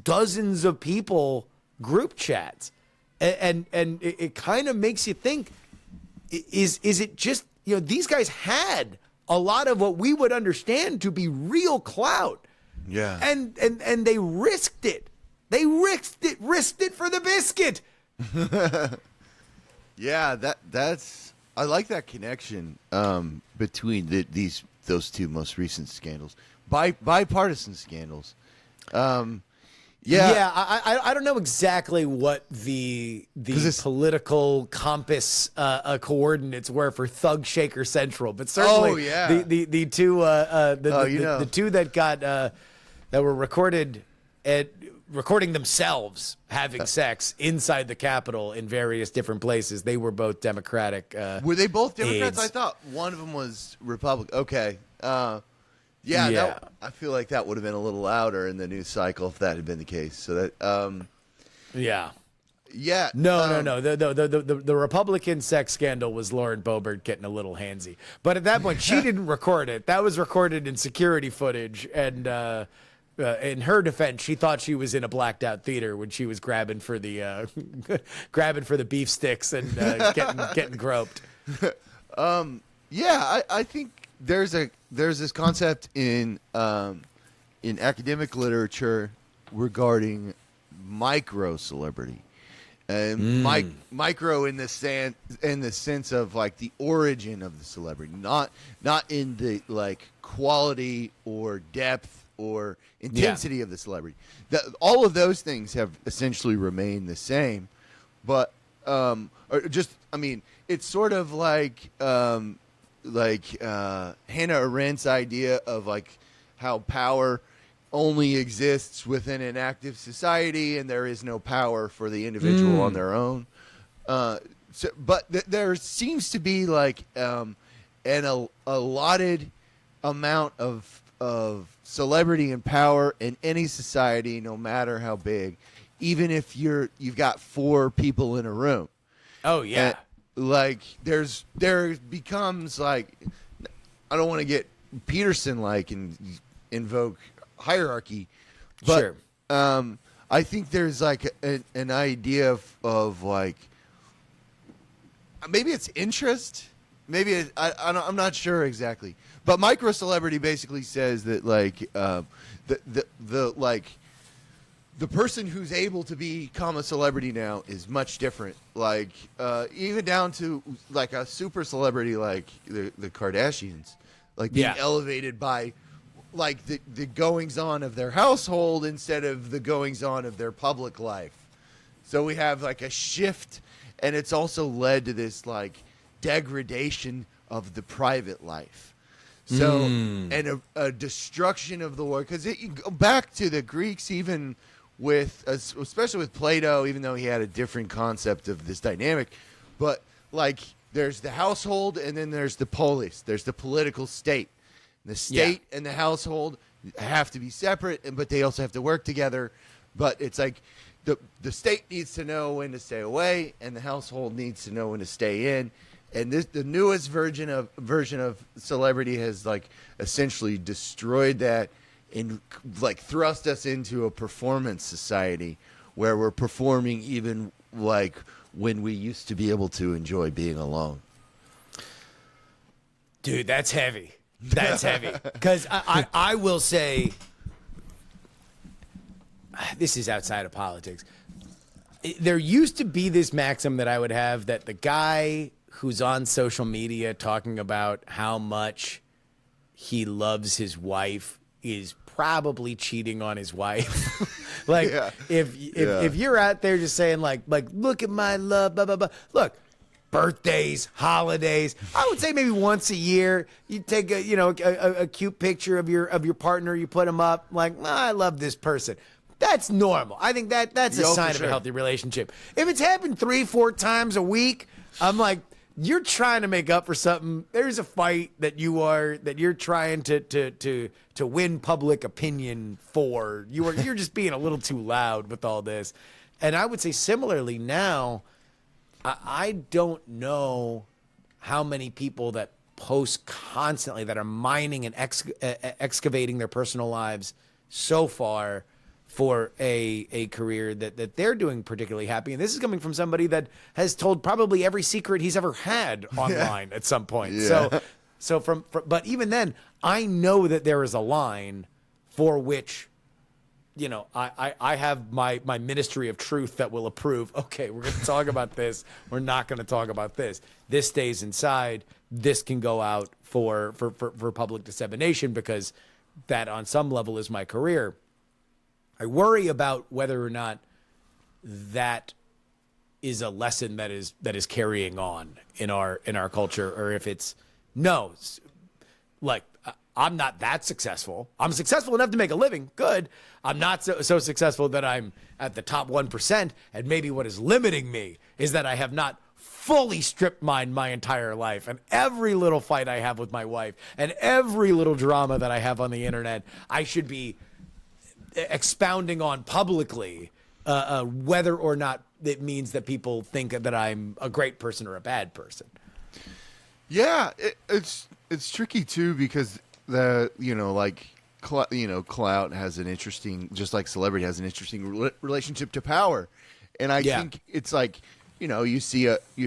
Speaker 1: dozens of people group chats. And it kind of makes you think, is it just, these guys had a lot of what we would understand to be real clout.
Speaker 2: Yeah.
Speaker 1: And they risked it. They risked it for the biscuit.
Speaker 2: Yeah, that's I like that connection between those 2 most recent scandals, bipartisan scandals.
Speaker 1: Yeah, I don't know exactly what the political compass coordinates were for Thug Shaker Central, but certainly the 2 the 2 that got that were recorded recording themselves having sex inside the Capitol in various different places. They were both Democratic.
Speaker 2: Were they both Democrats?
Speaker 1: aides.
Speaker 2: I thought one of them was Republican. Okay. I feel like that would have been a little louder in the news cycle if that had been the case. So that,
Speaker 1: Yeah.
Speaker 2: yeah.
Speaker 1: No. The Republican sex scandal was Lauren Boebert getting a little handsy. But at that point, she didn't record it. That was recorded in security footage. And in her defense, she thought she was in a blacked out theater when she was grabbing for the beef sticks and getting groped.
Speaker 2: Yeah, I think there's this concept in academic literature regarding micro celebrity, and micro in the sense of like the origin of the celebrity, not in the like quality or depth or intensity of the celebrity. All of those things have essentially remained the same, but it's sort of like Hannah Arendt's idea of like how power only exists within an active society and there is no power for the individual on their own. But there seems to be like an allotted amount of celebrity and power in any society, no matter how big, even if you've got 4 people in a room.
Speaker 1: Oh yeah.
Speaker 2: Like there becomes like, I don't want to get Peterson like and invoke hierarchy, but
Speaker 1: Sure.
Speaker 2: I think there's like an idea of like, maybe it's interest, maybe I'm not sure exactly, but micro celebrity basically says that like the person who's able to become a celebrity now is much different. Like, even down to like a super celebrity like the Kardashians, like being elevated by like the goings on of their household instead of the goings on of their public life. So we have like a shift, and it's also led to this like degradation of the private life. So, and a destruction of the world, because you go back to the Greeks, even especially with Plato, even though he had a different concept of this dynamic, but like there's the household and then there's the polis, there's the political state. The state and the household have to be separate, but they also have to work together. But it's like the state needs to know when to stay away, and the household needs to know when to stay in. And the newest version of celebrity has like essentially destroyed that and like thrust us into a performance society where we're performing even like when we used to be able to enjoy being alone.
Speaker 1: Dude, that's heavy. That's heavy. Because I will say, this is outside of politics. There used to be this maxim that I would have that the guy who's on social media talking about how much he loves his wife is probably cheating on his wife. Like
Speaker 2: Yeah.
Speaker 1: if you're out there just saying like look at my love, blah blah blah. Look, birthdays, holidays. I would say maybe once a year you take a cute picture of your partner. You put them up like, I love this person. That's normal. I think that's a sign of a healthy relationship. If it's happened 3-4 times a week, I'm like, you're trying to make up for something. There's a fight that you're trying to win public opinion for. You're just being a little too loud with all this. And I would say similarly now, I don't know how many people that post constantly that are mining and excavating their personal lives so far for a career that they're doing particularly happy. And this is coming from somebody that has told probably every secret he's ever had online at some point.
Speaker 2: Yeah.
Speaker 1: So but even then, I know that there is a line for which, I have my ministry of truth that will approve. Okay, we're going to talk about this. We're not going to talk about this. This stays inside. This can go out for public dissemination because that on some level is my career. I worry about whether or not that is a lesson that is carrying on in our culture, or if it's like I'm not that successful. I'm successful enough to make a living. Good. I'm not so successful that I'm at the top 1%. And maybe what is limiting me is that I have not fully stripped mined my entire life, and every little fight I have with my wife and every little drama that I have on the internet, I should be expounding on publicly, whether or not it means that people think that I'm a great person or a bad person.
Speaker 2: Yeah, it's tricky too because clout has an interesting, just like celebrity has an interesting relationship to power, and I think it's like you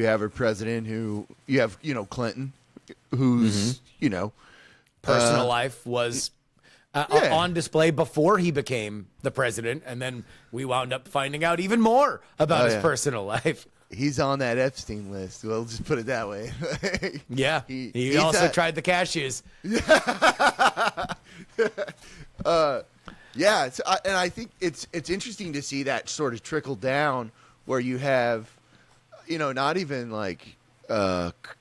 Speaker 2: have a president who you have Clinton, who's
Speaker 1: personal life was. On display before he became the president, and then we wound up finding out even more about his personal life.
Speaker 2: He's on that Epstein list. We'll just put it that way.
Speaker 1: Yeah, he also tried the cashews.
Speaker 2: And I think it's interesting to see that sort of trickle down where you have, not even like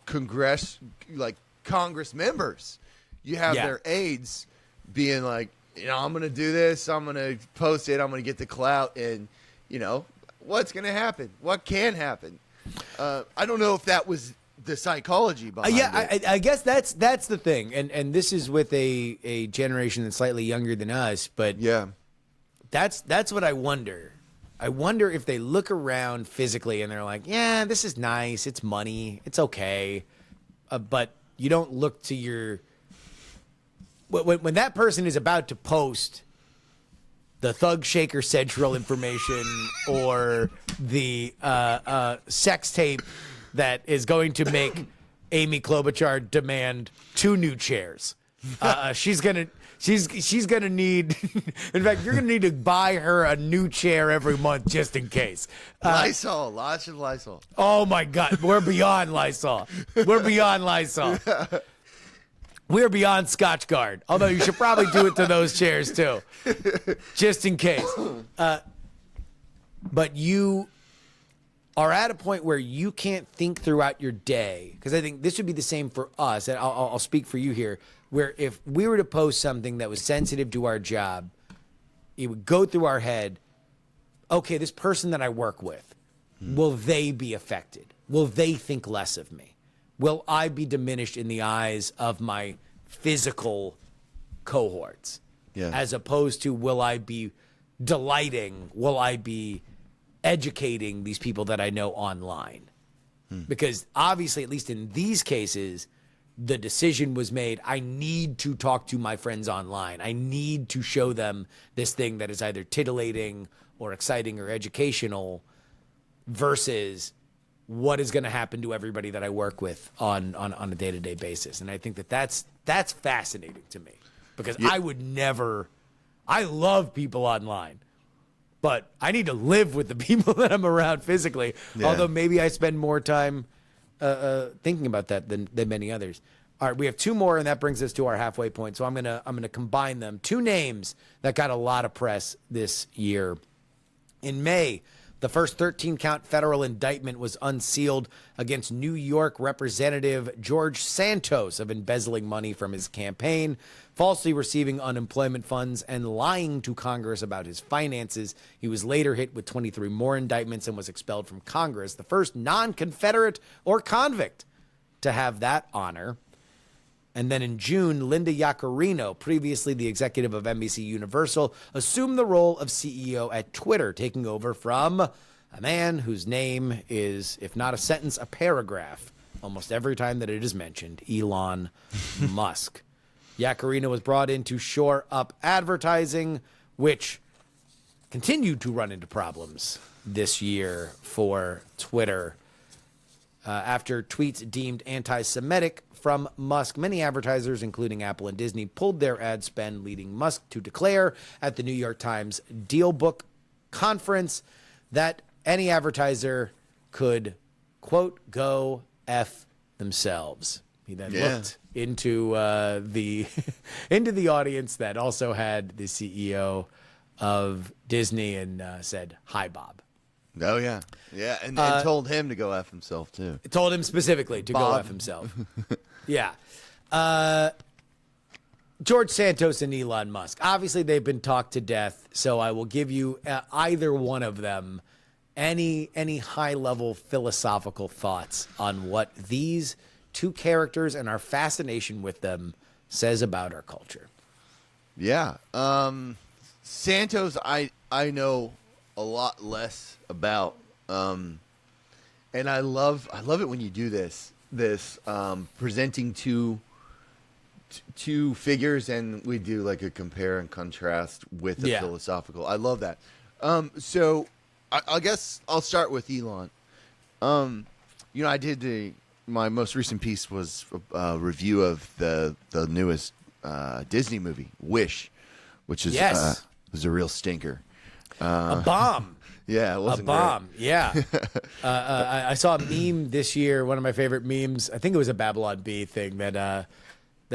Speaker 2: Congress members. You have their aides being like, I'm going to do this. I'm going to post it. I'm going to get the clout. And, what's going to happen? What can happen? I don't know if that was the psychology behind it.
Speaker 1: I guess that's the thing. And this is with a generation that's slightly younger than us. But that's what I wonder. I wonder if they look around physically and they're like, yeah, this is nice. It's money. It's okay. But you don't look to your... When that person is about to post the Thug Shaker Central information or the sex tape that is going to make Amy Klobuchar demand 2 new chairs, she's gonna need. In fact, you're gonna need to buy her a new chair every month just in case.
Speaker 2: Lysol, lots of Lysol.
Speaker 1: Oh my God, we're beyond Lysol. We're beyond Lysol. We're beyond Scotch Guard, although you should probably do it to those chairs too, just in case. But you are at a point where you can't think throughout your day, because I think this would be the same for us, and I'll speak for you here, where if we were to post something that was sensitive to our job, it would go through our head, okay, this person that I work with, will they be affected? Will they think less of me? Will I be diminished in the eyes of my physical cohorts?
Speaker 2: Yeah.
Speaker 1: As opposed to, will I be delighting? Will I be educating these people that I know online? Because obviously, at least in these cases, the decision was made, I need to talk to my friends online. I need to show them this thing that is either titillating or exciting or educational versus what is going to happen to everybody that I work with on a day-to-day basis. And I think that's fascinating to me because I would never, I love people online, but I need to live with the people that I'm around physically. Yeah. Although maybe I spend more time thinking about that than many others. All right, we have two more, and that brings us to our halfway point. So I'm gonna combine them. Two names that got a lot of press this year. In May, the first 13-count federal indictment was unsealed against New York Representative George Santos of embezzling money from his campaign, falsely receiving unemployment funds, and lying to Congress about his finances. He was later hit with 23 more indictments and was expelled from Congress, the first non-Confederate or convict to have that honor. And then in June, Linda Yaccarino, previously the executive of NBC Universal, assumed the role of CEO at Twitter, taking over from a man whose name is, if not a sentence, a paragraph, almost every time that it is mentioned, Elon Musk. Yaccarino was brought in to shore up advertising, which continued to run into problems this year for Twitter. After tweets deemed anti-Semitic from Musk, many advertisers, including Apple and Disney, pulled their ad spend, leading Musk to declare at the New York Times Dealbook conference that any advertiser could, quote, go F themselves. He then looked into the into the audience that also had the CEO of Disney and said, "Hi, Bob."
Speaker 2: Oh, yeah. Yeah, and told him to go F himself, too.
Speaker 1: It told him specifically to go F himself. Yeah. George Santos and Elon Musk. Obviously, they've been talked to death, so I will give you either one of them any high-level philosophical thoughts on what these two characters and our fascination with them says about our culture.
Speaker 2: Yeah. Santos, I know a lot less about, and I love it when you do this presenting two figures, and we do like a compare and contrast with the philosophical. I love that. So I guess I'll start with Elon. I did my most recent piece was a review of the newest Disney movie, Wish, which is was a real stinker.
Speaker 1: A bomb.
Speaker 2: Yeah, it wasn't
Speaker 1: a bomb.
Speaker 2: Great.
Speaker 1: Yeah. I saw a meme this year, one of my favorite memes. I think it was a Babylon Bee thing that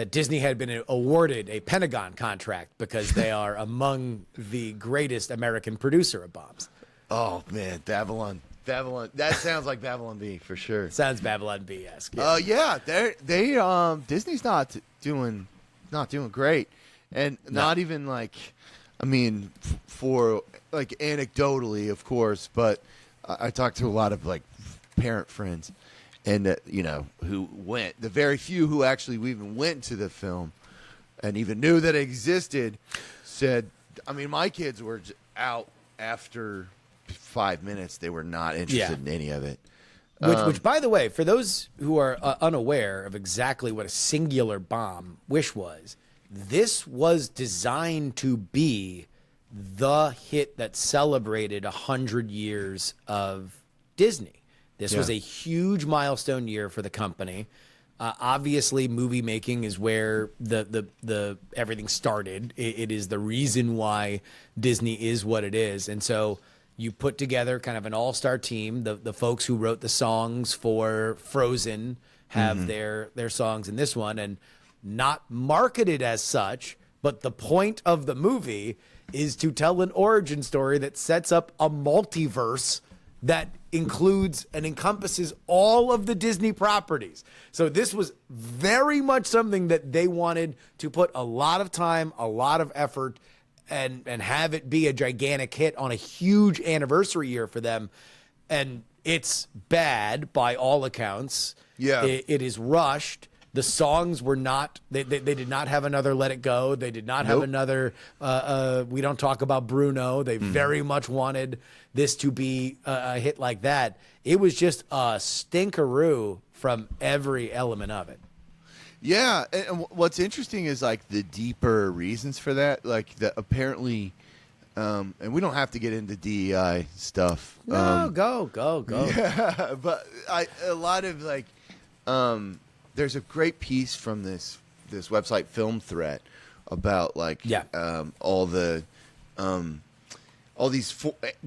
Speaker 1: Disney had been awarded a Pentagon contract because they are among the greatest American producer of bombs.
Speaker 2: Oh man, Babylon. That sounds like Babylon Bee for sure.
Speaker 1: Sounds Babylon Bee-esque.
Speaker 2: Yeah. They Disney's not doing great, and not even like. I mean, for like anecdotally, of course, but I talked to a lot of like parent friends, and who went. The very few who actually even went to the film, and even knew that it existed, said, I mean, my kids were out after 5 minutes. They were not interested in any of it.
Speaker 1: Which, by the way, for those who are unaware of exactly what a singular bomb Wish was. This was designed to be the hit that celebrated 100 years of Disney. This was a huge milestone year for the company. Obviously, movie making is where the everything started. It is the reason why Disney is what it is. And so you put together kind of an all-star team. The folks who wrote the songs for Frozen have their songs in this one, and not marketed as such, but the point of the movie is to tell an origin story that sets up a multiverse that includes and encompasses all of the Disney properties. So this was very much something that they wanted to put a lot of time, a lot of effort, and have it be a gigantic hit on a huge anniversary year for them. And it's bad by all accounts.
Speaker 2: Yeah.
Speaker 1: It is rushed. The songs were not, they did not have another Let It Go. They did not have another We Don't Talk About Bruno. They very much wanted this to be a hit like that. It was just a stinkeroo from every element of it.
Speaker 2: Yeah, and what's interesting is like the deeper reasons for that. Like that apparently, and we don't have to get into DEI stuff.
Speaker 1: No, go.
Speaker 2: Yeah, but a lot of like, there's a great piece from this website Film Threat about like all these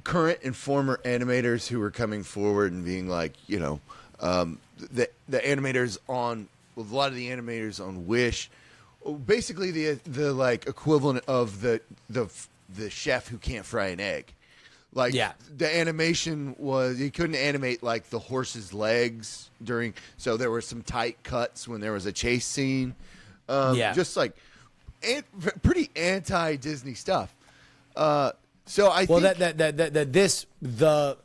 Speaker 2: current and former animators who were coming forward and being like, the animators on a lot of the animators on Wish, basically the like equivalent of the chef who can't fry an egg. Like the animation was, you couldn't animate like the horse's legs so there were some tight cuts when there was a chase scene. Just like pretty anti-Disney stuff. So I think the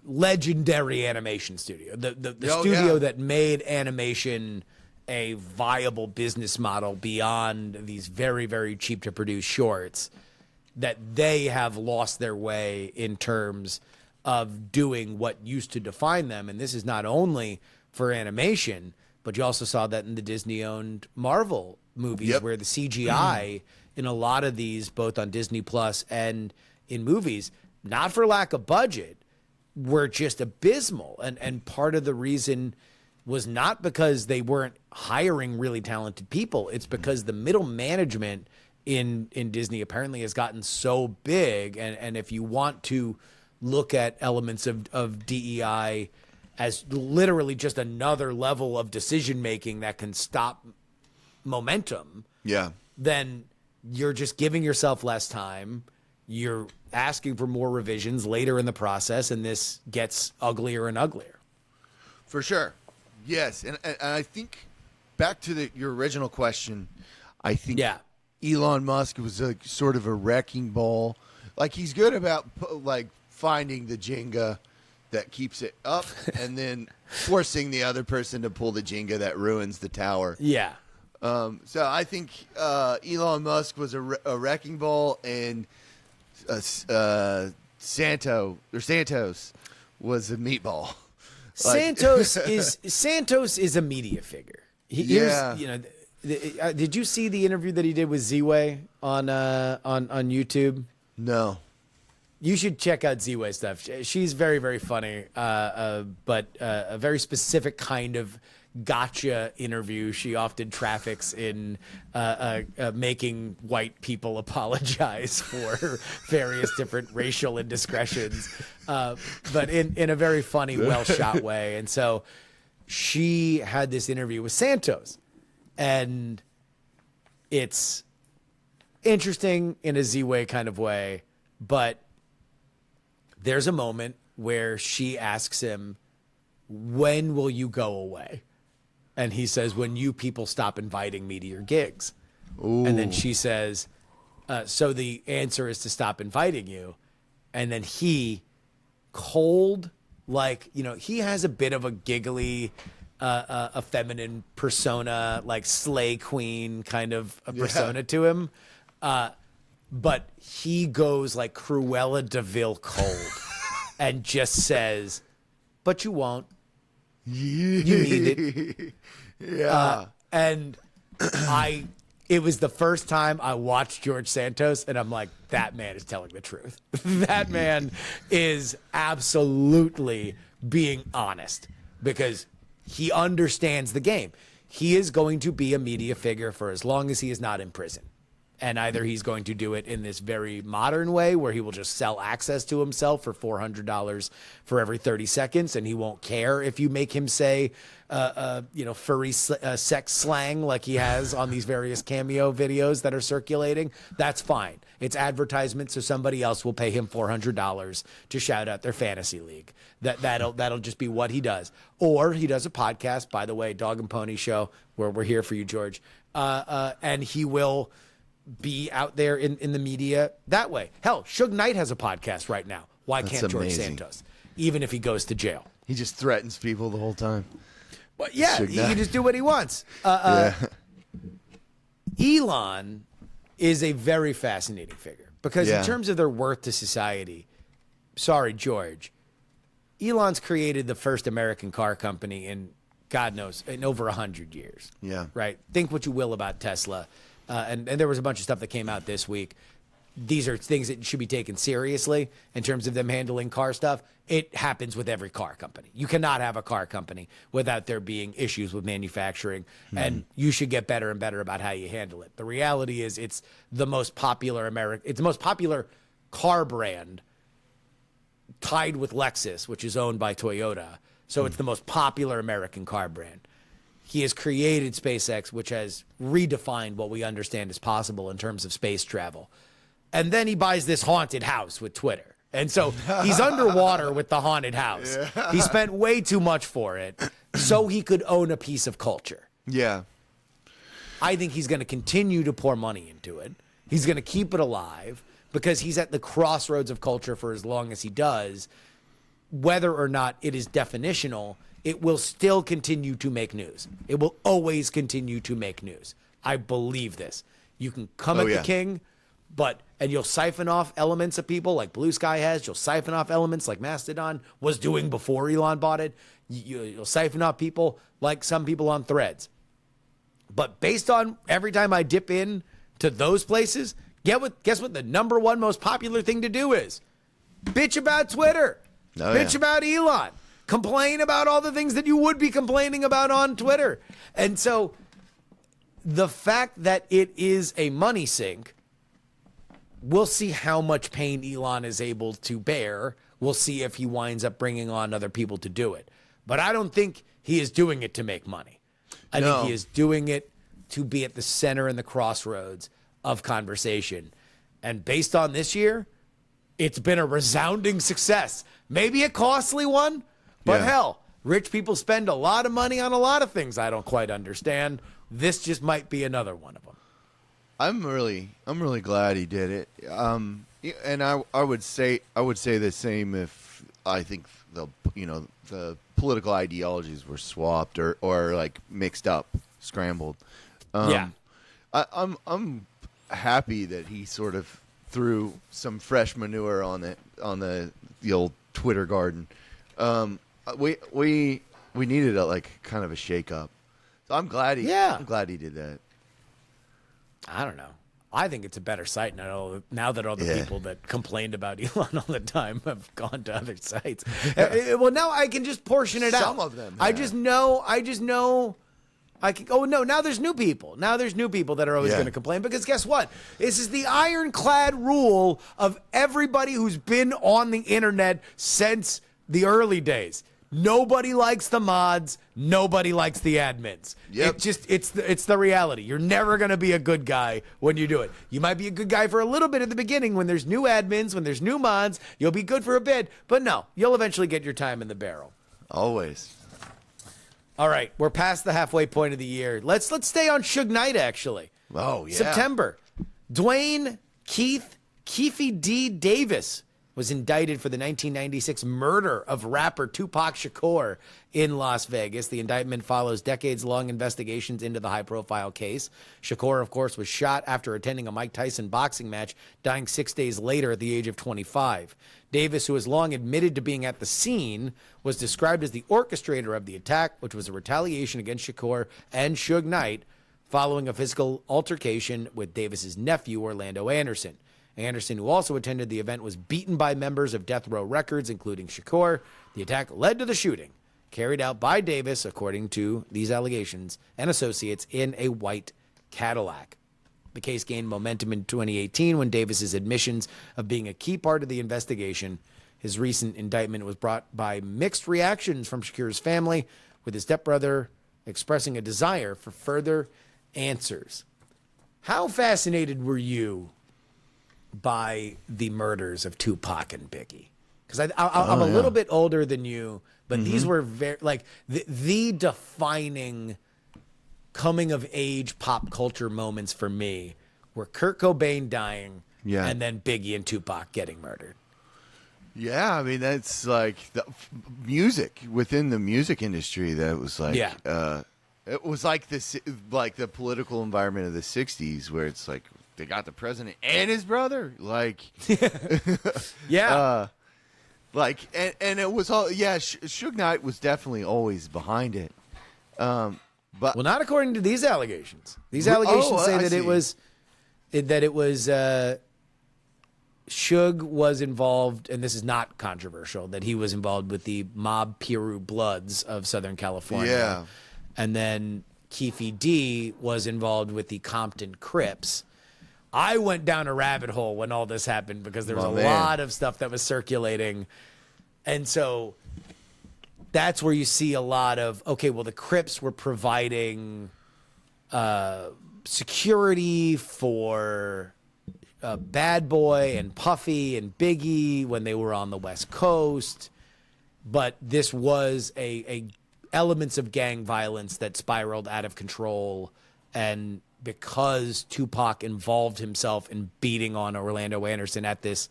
Speaker 2: legendary animation studio, the studio that made animation a viable business model beyond these very, very cheap to produce shorts, that they have lost their way in terms of doing what used to define them. And this is not only for animation, but you also saw that in the Disney-owned Marvel movies, where the CGI in a lot of these, both on Disney Plus and in movies, not for lack of budget, were just abysmal. And part of the reason was not because they weren't hiring really talented people. It's because the middle management in Disney apparently has gotten so big. And if you want to look at elements of DEI as literally just another level of decision making that can stop momentum, then you're just giving yourself less time. You're asking for more revisions later in the process, and this gets uglier and uglier. For sure. Yes. And I think back to your original question, I think Elon Musk was sort of a wrecking ball. Like, he's good about like finding the Jenga that keeps it up and then forcing the other person to pull the Jenga that ruins the tower.
Speaker 1: Yeah.
Speaker 2: So I think Elon Musk was a wrecking ball, and Santos was a meatball.
Speaker 1: Santos is a media figure. Did you see the interview that he did with Z-Way on YouTube?
Speaker 2: No.
Speaker 1: You should check out Z-Way stuff. She's very, very funny, but a very specific kind of gotcha interview. She often traffics in making white people apologize for various different racial indiscretions, but in a very funny, well-shot way. And so she had this interview with Santos, and it's interesting in a Z-Way kind of way, but there's a moment where she asks him, "When will you go away?" And he says, "When you people stop inviting me to your gigs." Ooh. And then she says, "So the answer is to stop inviting you." And then he, cold, like, he has a bit of a giggly, a feminine persona, like slay queen kind of a persona to him. But he goes like Cruella de Vil cold and just says, "But you won't. You need it." And it was the first time I watched George Santos, and I'm like, that man is telling the truth. That man is absolutely being honest, because he understands the game. He is going to be a media figure for as long as he is not in prison. And either he's going to do it in this very modern way where he will just sell access to himself for $400 for every 30 seconds, and he won't care if you make him say, furry sex slang like he has on these various cameo videos that are circulating. That's fine. It's advertisement, so somebody else will pay him $400 to shout out their fantasy league. That'll just be what he does. Or he does a podcast, by the way, Dog and Pony Show, where we're here for you, George, and he will be out there in the media that way. Hell, Suge Knight has a podcast right now. Why can't George Santos? Even if he goes to jail.
Speaker 2: He just threatens people the whole time.
Speaker 1: But yeah, he can just do what he wants. Elon is a very fascinating figure because in terms of their worth to society, sorry, George, Elon's created the first American car company in, God knows, in over 100 years.
Speaker 2: Yeah.
Speaker 1: Right? Think what you will about Tesla. And there was a bunch of stuff that came out this week. These are things that should be taken seriously in terms of them handling car stuff. It happens with every car company. You cannot have a car company without there being issues with manufacturing, and you should get better and better about how you handle it. The reality is it's the most popular car brand tied with Lexus, which is owned by Toyota, So it's the most popular American car brand. He has created SpaceX, which has redefined what we understand is possible in terms of space travel. And then he buys this haunted house with Twitter. And so he's underwater with the haunted house. Yeah. He spent way too much for it so he could own a piece of culture.
Speaker 2: Yeah.
Speaker 1: I think he's going to continue to pour money into it. He's going to keep it alive because he's at the crossroads of culture for as long as he does. Whether or not it is definitional, it will still continue to make news. It will always continue to make news. I believe this. You can come at the king, and you'll siphon off elements of people like Blue Sky has. You'll siphon off elements like Mastodon was doing before Elon bought it. You'll siphon off people like some people on Threads. But based on every time I dip in to those places, guess what the number one most popular thing to do is? Bitch about Twitter. Bitch about Elon. Complain about all the things that you would be complaining about on Twitter. And so the fact that it is a money sink, we'll see how much pain Elon is able to bear. We'll see if he winds up bringing on other people to do it. But I don't think he is doing it to make money. I think he is doing it to be at the center and the crossroads of conversation. And based on this year, it's been a resounding success. Maybe a costly one, but hell, rich people spend a lot of money on a lot of things I don't quite understand. This just might be another one of them.
Speaker 2: I'm really glad he did it. And I would say the same if I think the political ideologies were swapped or like mixed up, scrambled. I'm happy that he sort of threw some fresh manure on the old Twitter garden. We needed a kind of a shake up. So I'm glad he did that.
Speaker 1: I don't know. I think it's a better site now that all the people that complained about Elon all the time have gone to other sites. Well, now I can just portion it out.
Speaker 2: Some of them.
Speaker 1: I just know. I can. Oh no! Now there's new people. Now there's new people that are always going to complain because guess what? This is the ironclad rule of everybody who's been on the internet since the early days. Nobody likes the mods. Nobody likes the admins.
Speaker 2: Yep.
Speaker 1: It's the reality. You're never going to be a good guy when you do it. You might be a good guy for a little bit at the beginning when there's new admins, when there's new mods. You'll be good for a bit, but no, you'll eventually get your time in the barrel.
Speaker 2: Always.
Speaker 1: All right, we're past the halfway point of the year. Let's stay on Suge Knight actually.
Speaker 2: Oh yeah.
Speaker 1: September. Dwayne Keefe D. Davis was indicted for the 1996 murder of rapper Tupac Shakur in Las Vegas. The indictment follows decades-long investigations into the high-profile case. Shakur, of course, was shot after attending a Mike Tyson boxing match, dying 6 days later at the age of 25. Davis, who has long admitted to being at the scene, was described as the orchestrator of the attack, which was a retaliation against Shakur and Suge Knight following a physical altercation with Davis's nephew, Orlando Anderson. Anderson, who also attended the event, was beaten by members of Death Row Records, including Shakur. The attack led to the shooting, carried out by Davis, according to these allegations, and associates in a white Cadillac. The case gained momentum in 2018 when Davis's admissions of being a key part of the investigation. His recent indictment was brought by mixed reactions from Shakur's family, with his stepbrother expressing a desire for further answers. How fascinated were you by the murders of Tupac and Biggie? Because I'm a little bit older than you, but these were very the defining coming of age pop culture moments for me were Kurt Cobain dying and then Biggie and Tupac getting murdered.
Speaker 2: Yeah, I mean that's like the music within the music industry. That was like it was like this, like the political environment of the '60s, where it's like they got the president and his brother, like, like, and it was all, Suge Knight was definitely always behind it. But
Speaker 1: well, not according to these allegations. These allegations say that it was Suge was involved, and this is not controversial, that he was involved with the Mob Piru Bloods of Southern California.
Speaker 2: Yeah.
Speaker 1: And then Keefe D was involved with the Compton Crips. I went down a rabbit hole when all this happened because there was lot of stuff that was circulating. And so that's where you see a lot of, okay, well, the Crips were providing security for Bad Boy and Puffy and Biggie when they were on the West Coast. But this was a elements of gang violence that spiraled out of control. And because Tupac involved himself in beating on Orlando Anderson at this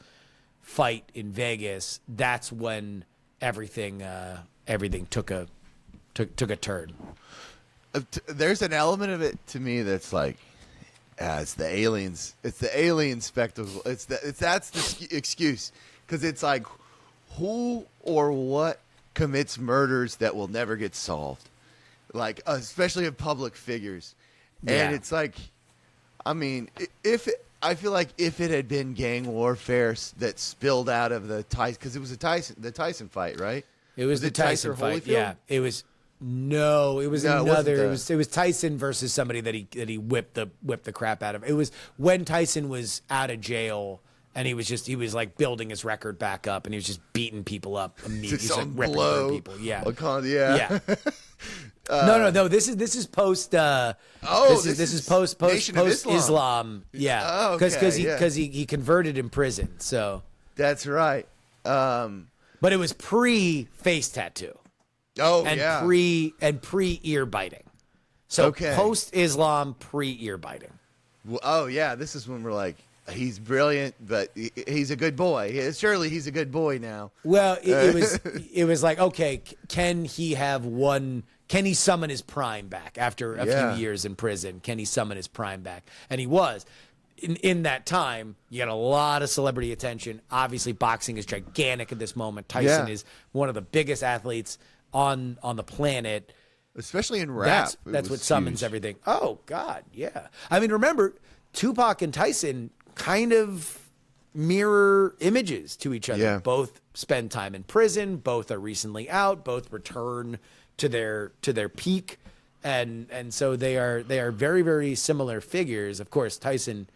Speaker 1: fight in Vegas, that's when everything took a turn.
Speaker 2: There's an element of it to me that's like, it's the aliens. It's the alien spectacle. That's the excuse, because it's like, who or what commits murders that will never get solved, like especially of public figures. And it's like, I mean, I feel like if it had been gang warfare that spilled out of the Tyson, because it was the Tyson fight, right?
Speaker 1: It was the Tyson fight.
Speaker 2: Holyfield?
Speaker 1: Yeah, it was. No, it was another. It was Tyson versus somebody that he whipped the crap out of. It was when Tyson was out of jail. And he was like building his record back up, and he was just beating people up immediately. He's like ripping through people. Yeah.
Speaker 2: Yeah.
Speaker 1: No. This is post. This is post Islam. Yeah.
Speaker 2: Oh, okay.
Speaker 1: Because he converted in prison. So
Speaker 2: that's right.
Speaker 1: But it was pre face tattoo.
Speaker 2: Oh,
Speaker 1: and pre ear biting. So post Islam, pre ear biting.
Speaker 2: Well, oh yeah, this is when we're like, he's brilliant, but he's a good boy. Surely he's a good boy now.
Speaker 1: Well, it was like, okay, can he summon his prime back after a few years in prison? Can he summon his prime back? And he was. In that time, you got a lot of celebrity attention. Obviously, boxing is gigantic at this moment. Tyson is one of the biggest athletes on the planet.
Speaker 2: Especially in rap.
Speaker 1: That's what summons everything. Oh, God, yeah. I mean, remember, Tupac and Tyson kind of mirror images to each other.
Speaker 2: Yeah.
Speaker 1: Both spend time in prison. Both are recently out. Both return to their peak, and so they are very, very similar figures. Of course, Tyson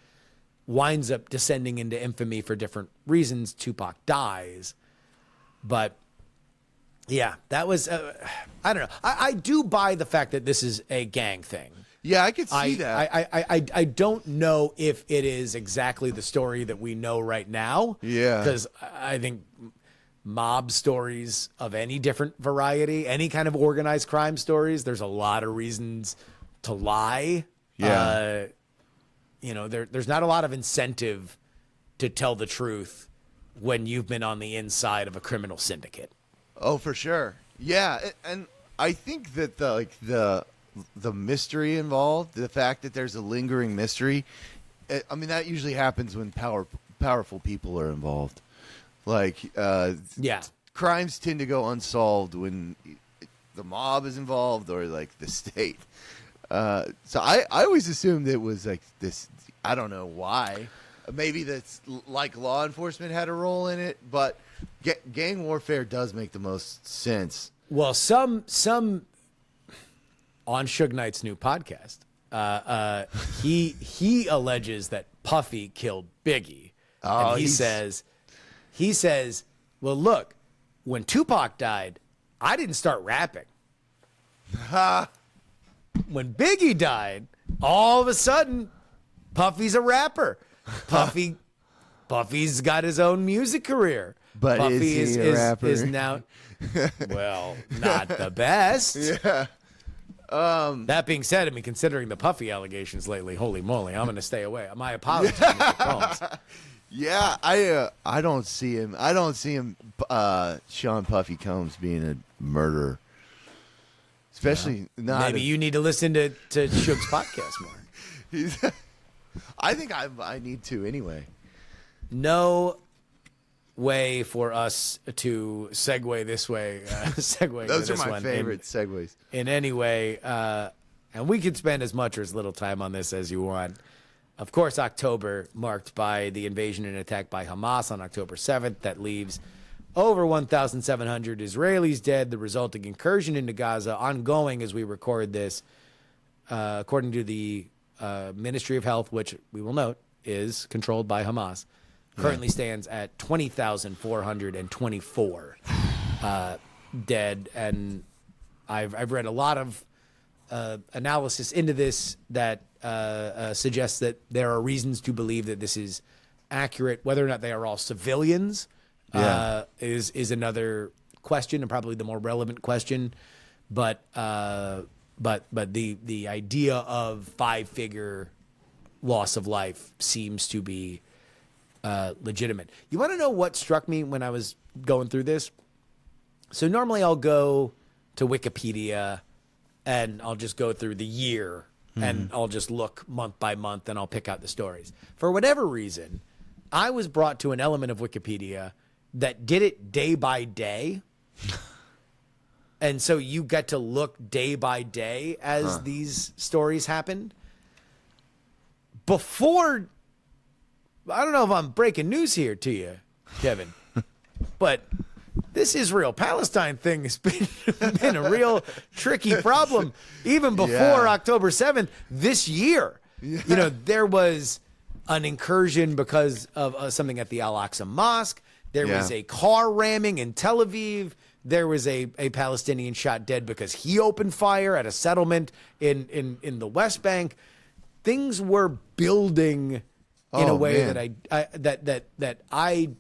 Speaker 1: winds up descending into infamy for different reasons. Tupac dies, but yeah, that was I don't know. I do buy the fact that this is a gang thing.
Speaker 2: Yeah, I could see that.
Speaker 1: I don't know if it is exactly the story that we know right now.
Speaker 2: Yeah.
Speaker 1: Because I think mob stories of any different variety, any kind of organized crime stories, there's a lot of reasons to lie.
Speaker 2: Yeah.
Speaker 1: There's not a lot of incentive to tell the truth when you've been on the inside of a criminal syndicate.
Speaker 2: Oh, for sure. Yeah, and I think that the mystery involved, the fact that there's a lingering mystery, I mean, that usually happens when powerful people are involved. Like, crimes tend to go unsolved when the mob is involved or like the state. So I always assumed it was like this. I don't know why. Maybe that's like law enforcement had a role in it, but gang warfare does make the most sense.
Speaker 1: Well, some on Suge Knight's new podcast, he alleges that Puffy killed Biggie.
Speaker 2: Oh,
Speaker 1: and he says, well, look, when Tupac died, I didn't start rapping. When Biggie died, all of a sudden, Puffy's a rapper. Puffy's got his own music career.
Speaker 2: But
Speaker 1: Puffy
Speaker 2: is he a rapper?
Speaker 1: Is now, well, not the best.
Speaker 2: Yeah.
Speaker 1: That being said, I mean, considering the Puffy allegations lately, holy moly, I'm going to stay away. My apologies, Mr. Combs.
Speaker 2: Yeah, I don't see him. I don't see him. Sean Puffy Combs being a murderer, especially not.
Speaker 1: Maybe you need to listen to Suge's podcast more.
Speaker 2: I think I need to anyway.
Speaker 1: No way for us to segue this way.
Speaker 2: Those are my favorite segues
Speaker 1: in any way, and we can spend as much or as little time on this as you want. Of course, October marked by the invasion and attack by Hamas on October 7th. That leaves over 1,700 Israelis dead. The resulting incursion into Gaza ongoing as we record this, according to the Ministry of Health, which we will note is controlled by Hamas, currently stands at 20,424. dead, and I've read a lot of analysis into this that suggests that there are reasons to believe that this is accurate. Whether or not they are all civilians is another question, and probably the more relevant question. But the idea of 5-figure loss of life seems to be legitimate. You want to know what struck me when I was going through this? So normally I'll go to Wikipedia and I'll just go through the year and I'll just look month by month and I'll pick out the stories. For whatever reason, I was brought to an element of Wikipedia that did it day by day. And so you get to look day by day as these stories happened. Before, I don't know if I'm breaking news here to you, Kevin, but this Israel-Palestine thing has been a real tricky problem even before October 7th this year. Yeah. You know, there was an incursion because of something at the Al-Aqsa Mosque. There was a car ramming in Tel Aviv. There was a Palestinian shot dead because he opened fire at a settlement in the West Bank. Things were building in a way that I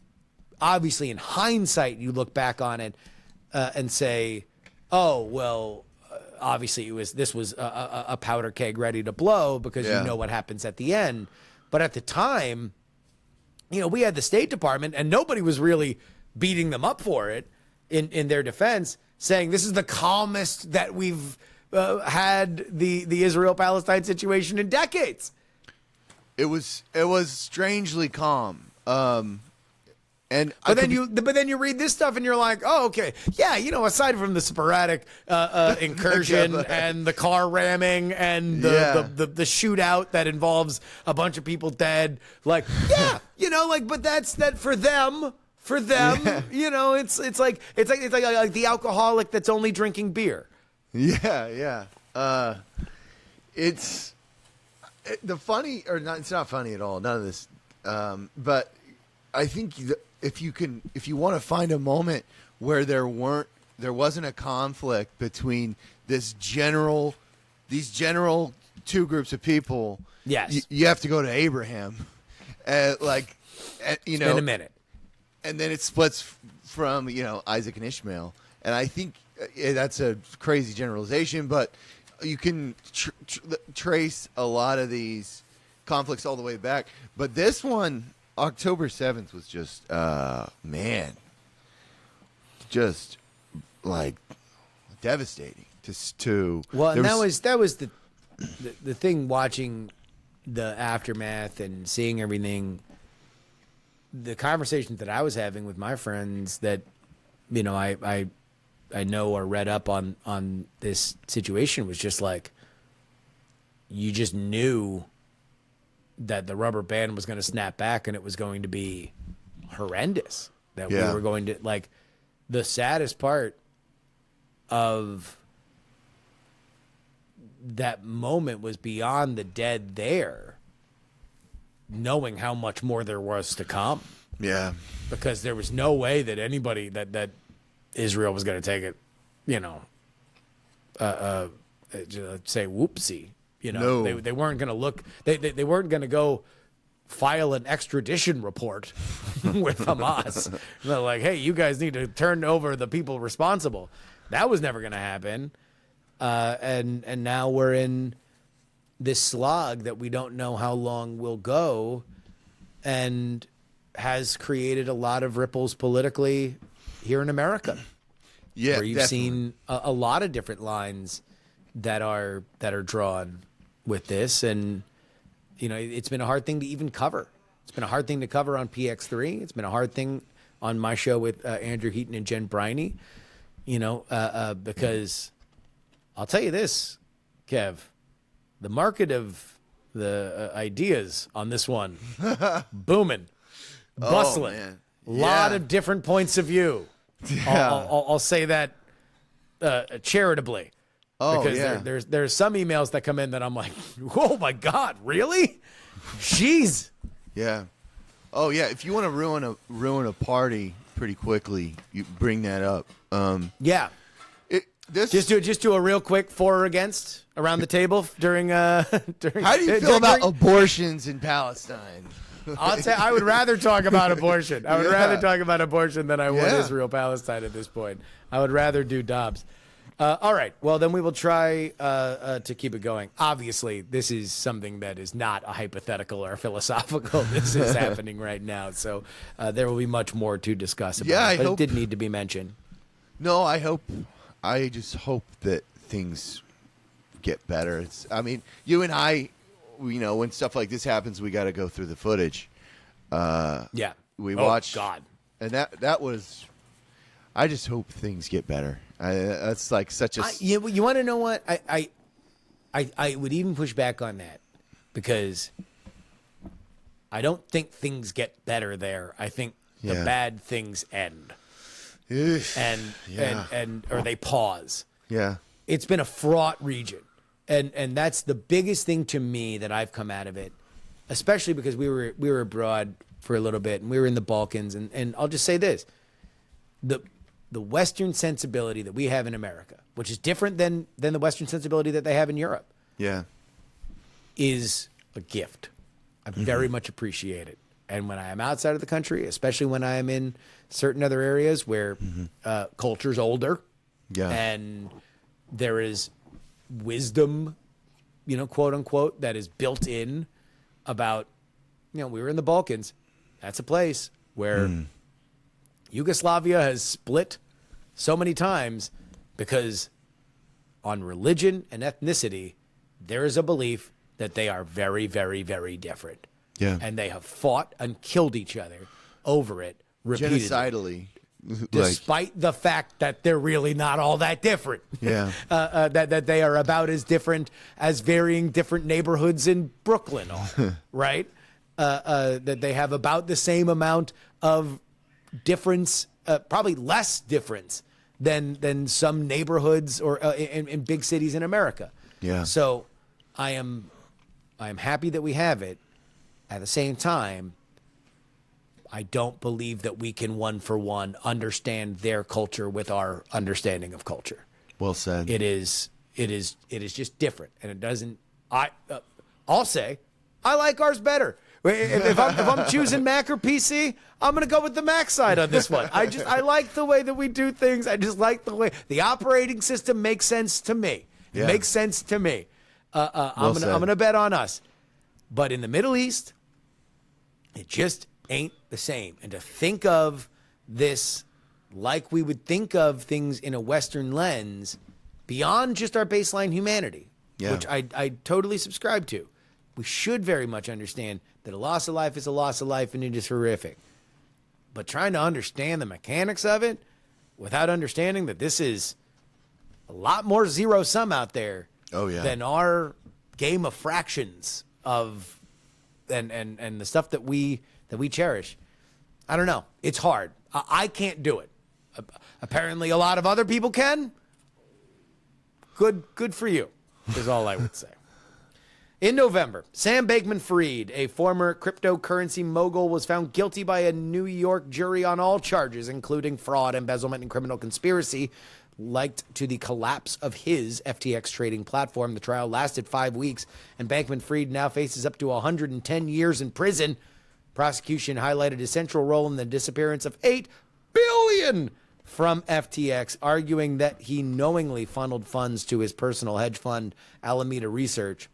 Speaker 1: obviously in hindsight you look back on it and say, oh well, obviously this was a powder keg ready to blow because you know what happens at the end. But at the time, you know, we had the State Department and nobody was really beating them up for it in their defense, saying this is the calmest that we've had the Israel-Palestine situation in decades. It was
Speaker 2: strangely calm. But
Speaker 1: then you read this stuff and you're like, oh, okay, yeah, you know, aside from the sporadic incursion and the car ramming and the shootout that involves a bunch of people dead, like, yeah, you know, like, but that's that for them. For them, you know, it's like the alcoholic that's only drinking beer.
Speaker 2: Yeah. It's the funny, or not? It's not funny at all. None of this. But I think if you want to find a moment where there wasn't a conflict between these general two groups of people.
Speaker 1: Yes,
Speaker 2: you have to go to Abraham. You know,
Speaker 1: it's been a minute.
Speaker 2: And then it splits from, you know, Isaac and Ishmael. And I think that's a crazy generalization, but you can trace a lot of these conflicts all the way back. But this one, October 7th, was just, just like devastating to
Speaker 1: well, and that was the thing, watching the aftermath and seeing everything. The conversations that I was having with my friends that, you know, I know or read up on this situation was just like, you just knew that the rubber band was going to snap back and it was going to be horrendous. That we were going to, like, the saddest part of that moment was beyond the dead there, knowing how much more there was to come.
Speaker 2: Yeah.
Speaker 1: Because there was no way that anybody, that Israel was going to take it, you know, say whoopsie. You know,
Speaker 2: no.
Speaker 1: They weren't going to look, they weren't going to go file an extradition report with Hamas. They're like, hey, you guys need to turn over the people responsible. That was never going to happen. And now we're in this slog that we don't know how long will go, and has created a lot of ripples politically here in America.
Speaker 2: Yeah,
Speaker 1: where you've seen a lot of different lines that are drawn with this, and you know, it's been a hard thing to even cover. It's been a hard thing to cover on PX3. It's been a hard thing on my show with Andrew Heaton and Jen Briney. You know, because I'll tell you this, Kev. The market of the ideas on this one, booming, bustling.
Speaker 2: Oh,
Speaker 1: a lot of different points of view.
Speaker 2: Yeah.
Speaker 1: I'll say that charitably.
Speaker 2: Oh,
Speaker 1: because there's some emails that come in that I'm like, oh my God, really? Jeez.
Speaker 2: Yeah. Oh yeah. If you want to ruin a party, pretty quickly. You bring that up.
Speaker 1: Yeah. Just do a real quick for or against around the table during.
Speaker 2: How do you feel about abortions in Palestine?
Speaker 1: I'll say I would rather talk about abortion. I would rather talk about abortion than I would Israel Palestine at this point. I would rather do Dobbs. All right. Well, then we will try to keep it going. Obviously, this is something that is not a hypothetical or philosophical. This is happening right now. So there will be much more to discuss about it. But it did need to be mentioned.
Speaker 2: No, I just hope that things get better. You and I, when stuff like this happens, we got to go through the footage. We watch. God. And that was. I just hope things get better. That's like such a.
Speaker 1: You want to know what? I would even push back on that because I don't think things get better there. I think the bad things end. And or they pause.
Speaker 2: Yeah.
Speaker 1: It's been a fraught region. And that's the biggest thing to me that I've come out of it, especially because we were abroad for a little bit and we were in the Balkans and I'll just say this. The Western sensibility that we have in America, which is different than the Western sensibility that they have in Europe.
Speaker 2: Yeah.
Speaker 1: Is a gift. I very much appreciate it. And when I am outside of the country, especially when I am in certain other areas where culture's older and there is wisdom, quote unquote, that is built in about, we were in the Balkans. That's a place where Yugoslavia has split so many times because on religion and ethnicity, there is a belief that they are very, very, very different.
Speaker 2: Yeah.
Speaker 1: And they have fought and killed each other over it repeatedly.
Speaker 2: Genocidally.
Speaker 1: Despite the fact that they're really not all that different.
Speaker 2: Yeah.
Speaker 1: That they are about as different as varying different neighborhoods in Brooklyn are, right? That they have about the same amount of difference, probably less difference than some neighborhoods or in big cities in America.
Speaker 2: Yeah.
Speaker 1: So I am happy that we have it. At the same time, I don't believe that we can one for one understand their culture with our understanding of culture.
Speaker 2: Well said.
Speaker 1: It is just different, and it doesn't. I'll say I like ours better. If I'm choosing Mac or PC, I'm gonna go with the Mac side on this one. I like the way that we do things. I just like the way the operating system makes sense to me. It makes sense to me. I'm gonna bet on us. But in the Middle East, it just ain't the same. And to think of this like we would think of things in a Western lens, beyond just our baseline humanity, which I totally subscribe to, we should very much understand that a loss of life is a loss of life and it is horrific. But trying to understand the mechanics of it without understanding that this is a lot more zero sum out there than our game of fractions of and the stuff that we cherish. I don't know. It's hard. I can't do it. Apparently a lot of other people can. Good for you, is all I would say. In November, Sam Bankman-Fried, a former cryptocurrency mogul, was found guilty by a New York jury on all charges, including fraud, embezzlement, and criminal conspiracy, linked to the collapse of his FTX trading platform. The trial lasted 5 weeks, and Bankman-Fried now faces up to 110 years in prison. Prosecution highlighted his central role in the disappearance of $8 billion from FTX, arguing that he knowingly funneled funds to his personal hedge fund, Alameda Research.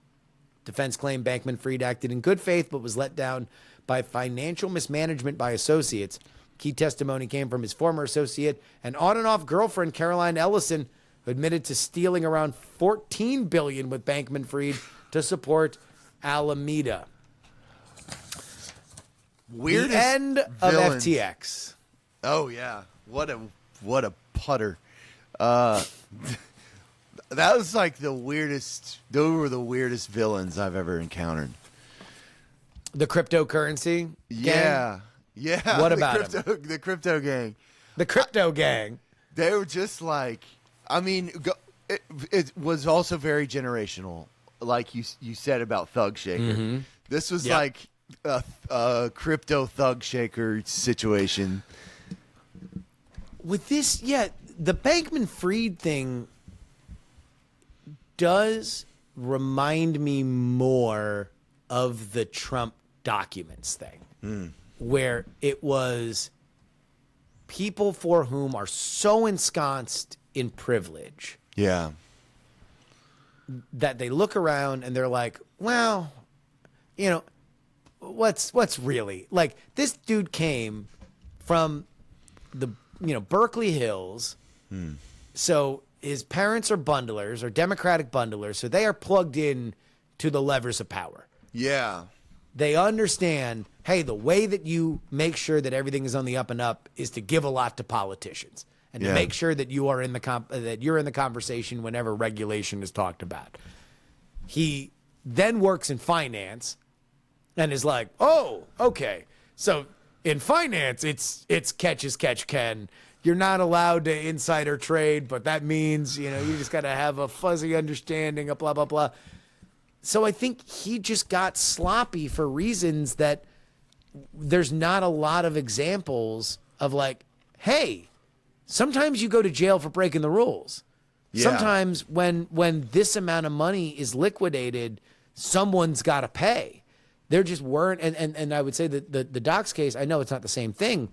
Speaker 1: Defense claimed Bankman-Fried acted in good faith but was let down by financial mismanagement by associates. Key testimony came from his former associate and on-and-off girlfriend, Caroline Ellison, who admitted to stealing around $14 billion with Bankman-Fried to support Alameda.
Speaker 2: Weirdest
Speaker 1: the end
Speaker 2: villains.
Speaker 1: Of FTX.
Speaker 2: Oh yeah, what a putter. That was like the weirdest. Those were the weirdest villains I've ever encountered.
Speaker 1: The cryptocurrency gang?
Speaker 2: Yeah.
Speaker 1: What about them?
Speaker 2: The crypto gang?
Speaker 1: The crypto gang.
Speaker 2: They were just like, I mean, it was also very generational, like you said about Thug Shaker.
Speaker 1: Mm-hmm.
Speaker 2: This was like a crypto Thug Shaker situation.
Speaker 1: with this, the Bankman-Fried thing does remind me more of the Trump documents thing, where it was people for whom are so ensconced in privilege
Speaker 2: Yeah.
Speaker 1: that they look around and they're like, well, you know, what's really like this dude came from the Berkeley Hills. So his parents are bundlers or Democratic bundlers, so they are plugged in to the levers of power.
Speaker 2: Yeah.
Speaker 1: They understand, hey, the way that you make sure that everything is on the up and up is to give a lot to politicians and to
Speaker 2: Yeah.
Speaker 1: make sure that you are in that you're in the conversation whenever regulation is talked about. He then works in finance and is like, oh, okay. So in finance, it's catch as catch can. You're not allowed to insider trade, but that means, you just got to have a fuzzy understanding of blah, blah, blah. So I think he just got sloppy for reasons that there's not a lot of examples of like, hey, sometimes you go to jail for breaking the rules.
Speaker 2: Yeah.
Speaker 1: Sometimes when this amount of money is liquidated, someone's got to pay. There just weren't, and I would say that the Docs case, I know it's not the same thing,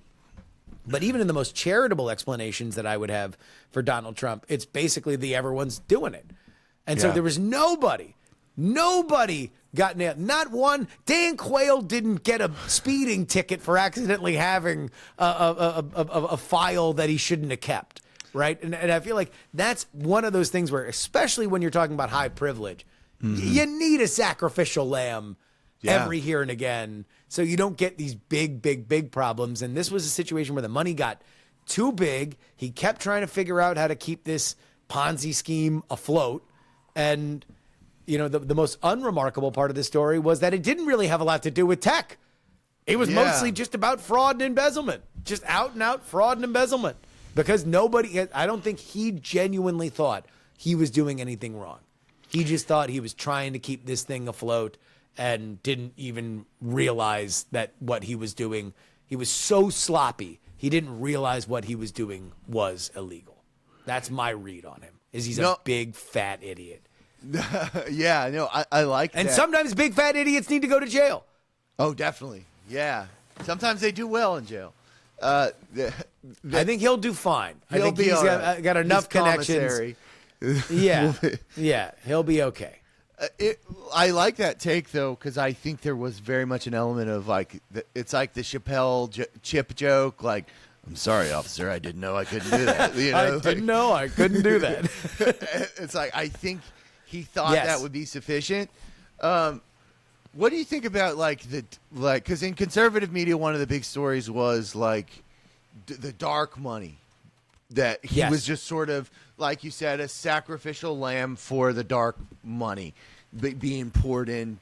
Speaker 1: but even in the most charitable explanations that I would have for Donald Trump, it's basically everyone's doing it. And so
Speaker 2: Yeah.
Speaker 1: there was nobody got nailed. Not one. Dan Quayle didn't get a speeding ticket for accidentally having a file that he shouldn't have kept, right? And I feel like that's one of those things where, especially when you're talking about high privilege, you need a sacrificial lamb every here and again so you don't get these big problems. And this was a situation where the money got too big. He kept trying to figure out how to keep this Ponzi scheme afloat. And the most unremarkable part of the story was that it didn't really have a lot to do with tech. It was mostly just about fraud and embezzlement, just out and out fraud and embezzlement, because I don't think he genuinely thought he was doing anything wrong. He just thought he was trying to keep this thing afloat and didn't even realize that what he was doing, he was so sloppy, he didn't realize what he was doing was illegal. That's my read on him, is he's a big, fat idiot.
Speaker 2: Yeah, no, I like that.
Speaker 1: And sometimes big, fat idiots need to go to jail.
Speaker 2: Oh, definitely. Yeah. Sometimes they do well in jail.
Speaker 1: I think he'll do fine. I think
Speaker 2: be
Speaker 1: he's
Speaker 2: all right.
Speaker 1: got enough
Speaker 2: His
Speaker 1: connections.
Speaker 2: commissary.
Speaker 1: Yeah, he'll be okay.
Speaker 2: I like that take, though, because I think there was very much an element of, like, it's like the Chappelle Chip joke, like, I'm sorry, officer, I didn't know I couldn't do that.
Speaker 1: I didn't know I couldn't do that.
Speaker 2: It's like, I think he thought that would be sufficient. What do you think about, because in conservative media, one of the big stories was, like, the dark money. That he was just sort of, like you said, a sacrificial lamb for the dark money being poured in,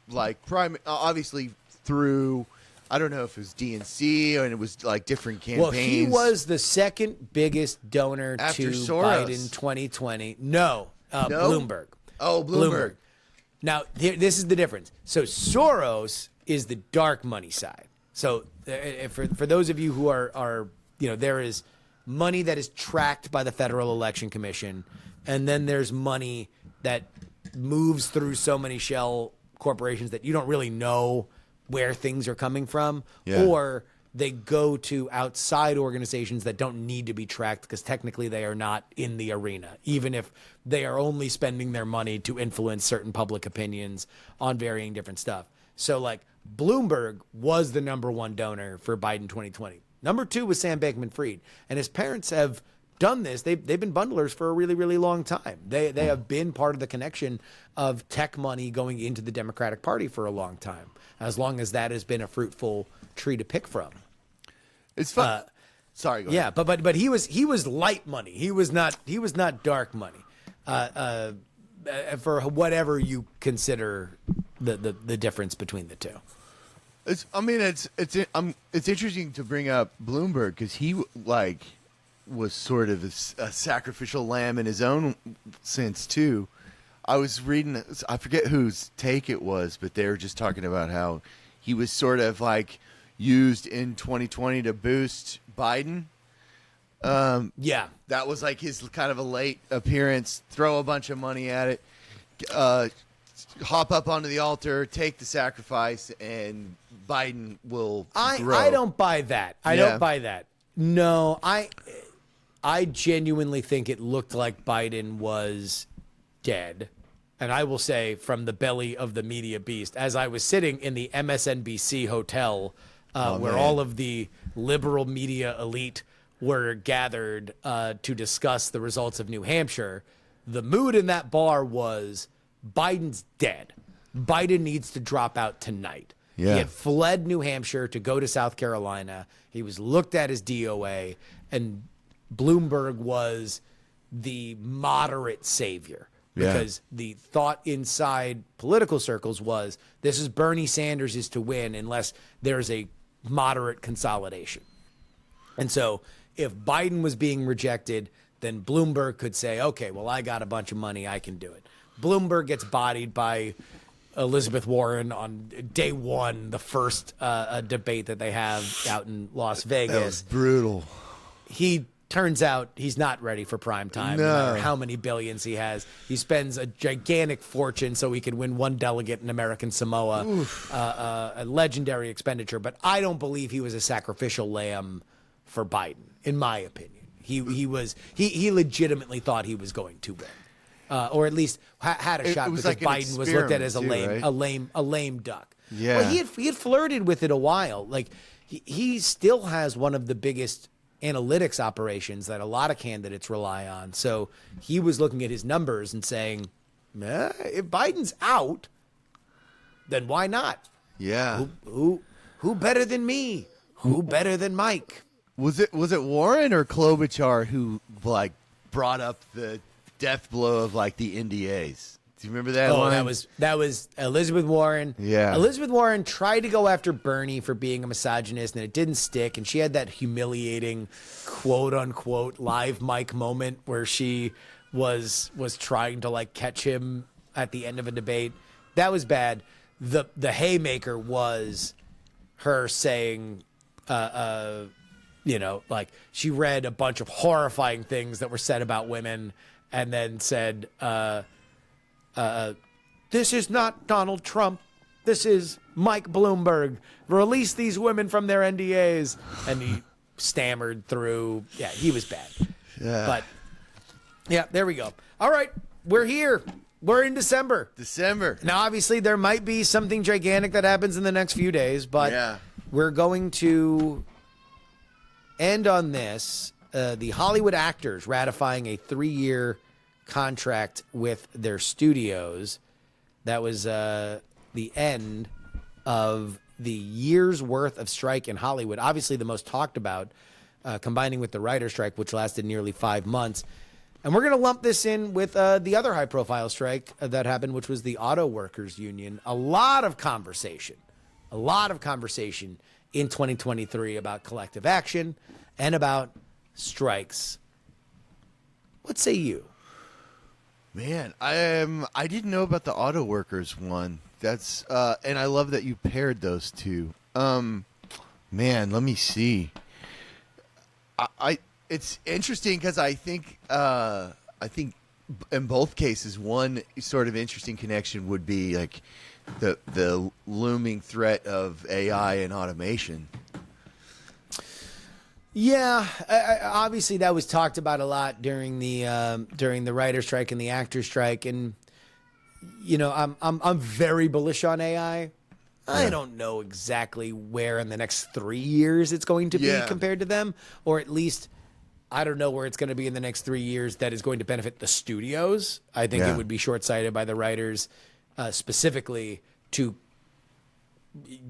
Speaker 2: like, obviously through, I don't know if it was DNC or it was like different campaigns.
Speaker 1: Well, he was the second biggest donor
Speaker 2: After
Speaker 1: to
Speaker 2: Soros.
Speaker 1: Biden 2020. No, Bloomberg.
Speaker 2: Oh, Bloomberg.
Speaker 1: Now, this is the difference. So Soros is the dark money side. So for those of you who are there is money that is tracked by the Federal Election Commission, and then there's money that moves through so many shell corporations that you don't really know where things are coming from, or they go to outside organizations that don't need to be tracked because technically they are not in the arena, even if they are only spending their money to influence certain public opinions on varying different stuff. So, like, Bloomberg was the number one donor for Biden 2020. Number two was Sam Bankman-Fried, and his parents have done this. They've been bundlers for a really, really long time. They have been part of the connection of tech money going into the Democratic Party for a long time, as long as that has been a fruitful tree to pick from.
Speaker 2: It's fun. Sorry, go ahead.
Speaker 1: Yeah, but he was light money. He was not dark money. For whatever you consider the difference between the two.
Speaker 2: It's interesting to bring up Bloomberg because he was sort of a sacrificial lamb in his own sense too. I was reading, I forget whose take it was, but they were just talking about how he was sort of like used in 2020 to boost Biden.
Speaker 1: Yeah.
Speaker 2: That was like his kind of a late appearance. Throw a bunch of money at it, hop up onto the altar, take the sacrifice, and Biden will grow.
Speaker 1: I don't buy that. I don't buy that. No, I genuinely think it looked like Biden was dead. And I will say, from the belly of the media beast, as I was sitting in the MSNBC hotel where all of the liberal media elite were gathered to discuss the results of New Hampshire, the mood in that bar was Biden's dead. Biden needs to drop out tonight.
Speaker 2: Yeah.
Speaker 1: He had fled New Hampshire to go to South Carolina. He was looked at as DOA, and Bloomberg was the moderate savior. Because the thought inside political circles was this is Bernie Sanders is to win unless there's a moderate consolidation. And so if Biden was being rejected, then Bloomberg could say, okay, well, I got a bunch of money. I can do it. Bloomberg gets bodied by Elizabeth Warren on day one, the first debate that they have out in Las Vegas.
Speaker 2: That was brutal.
Speaker 1: He turns out he's not ready for prime time, no matter how many billions he has. He spends a gigantic fortune so he can win one delegate in American Samoa, a legendary expenditure. But I don't believe he was a sacrificial lamb for Biden, in my opinion. He legitimately thought he was going to win, or at least had a shot because like Biden was looked at as a lame duck.
Speaker 2: Yeah,
Speaker 1: well, he had flirted with it a while. Like he still has one of the biggest analytics operations that a lot of candidates rely on. So he was looking at his numbers and saying, if Biden's out, then why not?
Speaker 2: Yeah.
Speaker 1: Who better than me? Who better than Mike?
Speaker 2: Was it Warren or Klobuchar who like brought up the death blow of like the NDAs? Do you remember that line?
Speaker 1: That was Elizabeth Warren.
Speaker 2: Yeah.
Speaker 1: Elizabeth Warren tried to go after Bernie for being a misogynist, and it didn't stick. And she had that humiliating, quote unquote, live mic moment where she was trying to like catch him at the end of a debate. That was bad. The haymaker was her saying, like she read a bunch of horrifying things that were said about women, and then said, this is not Donald Trump. This is Mike Bloomberg. Release these women from their NDAs. And he stammered through. Yeah, he was bad.
Speaker 2: Yeah.
Speaker 1: But, yeah, there we go. All right, we're here. We're in December. Now, obviously, there might be something gigantic that happens in the next few days, but we're going to end on this. The Hollywood actors ratifying a 3-year contract with their studios. That was the end of the year's worth of strike in Hollywood. Obviously the most talked about, combining with the writer's strike, which lasted nearly 5 months. And we're going to lump this in with the other high-profile strike that happened, which was the Auto Workers Union. A lot of conversation in 2023 about collective action and about strikes. What say you?
Speaker 2: Man, I didn't know about the auto workers one. That's and I love that you paired those two. Man, let me see. It's interesting because I think in both cases one sort of interesting connection would be like the looming threat of AI and automation.
Speaker 1: Yeah, obviously that was talked about a lot during the writer's strike and the actor's strike, and I'm very bullish on AI. I don't know exactly where in the next 3 years it's going to be compared to them, or at least I don't know where it's going to be in the next 3 years that is going to benefit the studios. I think it would be short-sighted by the writers specifically to